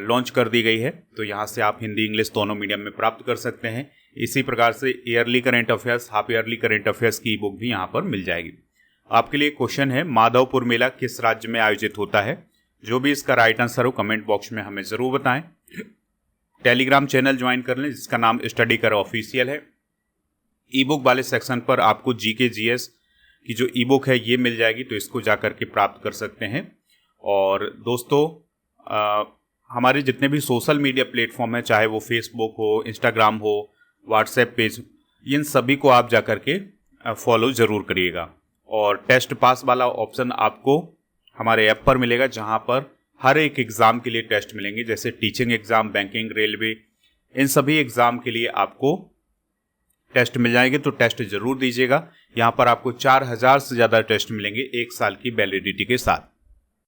लॉन्च कर दी गई है, तो यहाँ से आप हिंदी इंग्लिश दोनों मीडियम में प्राप्त कर सकते हैं। इसी प्रकार से yearly current affairs, half yearly current affairs की ई बुक भी यहाँ पर मिल जाएगी। आपके लिए क्वेश्चन है माधवपुर मेला किस राज्य में आयोजित होता है? जो भी इसका राइट आंसर हो कमेंट बॉक्स में हमें ज़रूर बताएं। टेलीग्राम चैनल ज्वाइन कर लें जिसका नाम स्टडी कर ऑफिशियल है। ई बुक वाले सेक्शन पर आपको GK GS की जो ई बुक है ये मिल जाएगी, तो इसको जाकर के प्राप्त कर सकते हैं। और दोस्तों हमारे जितने भी सोशल मीडिया प्लेटफॉर्म हैं, चाहे वो फेसबुक हो, इंस्टाग्राम हो, व्हाट्सएप पेज, इन सभी को आप जा कर के फॉलो ज़रूर करिएगा। और टेस्ट पास वाला ऑप्शन आपको हमारे ऐप पर मिलेगा, जहां पर हर एक एग्ज़ाम के लिए टेस्ट मिलेंगे, जैसे टीचिंग एग्ज़ाम, बैंकिंग, रेलवे, इन सभी एग्ज़ाम के लिए आपको टेस्ट मिल जाएंगे। तो टेस्ट ज़रूर दीजिएगा। यहाँ पर आपको 4000 से ज़्यादा टेस्ट मिलेंगे 1 साल की वैलिडिटी के साथ।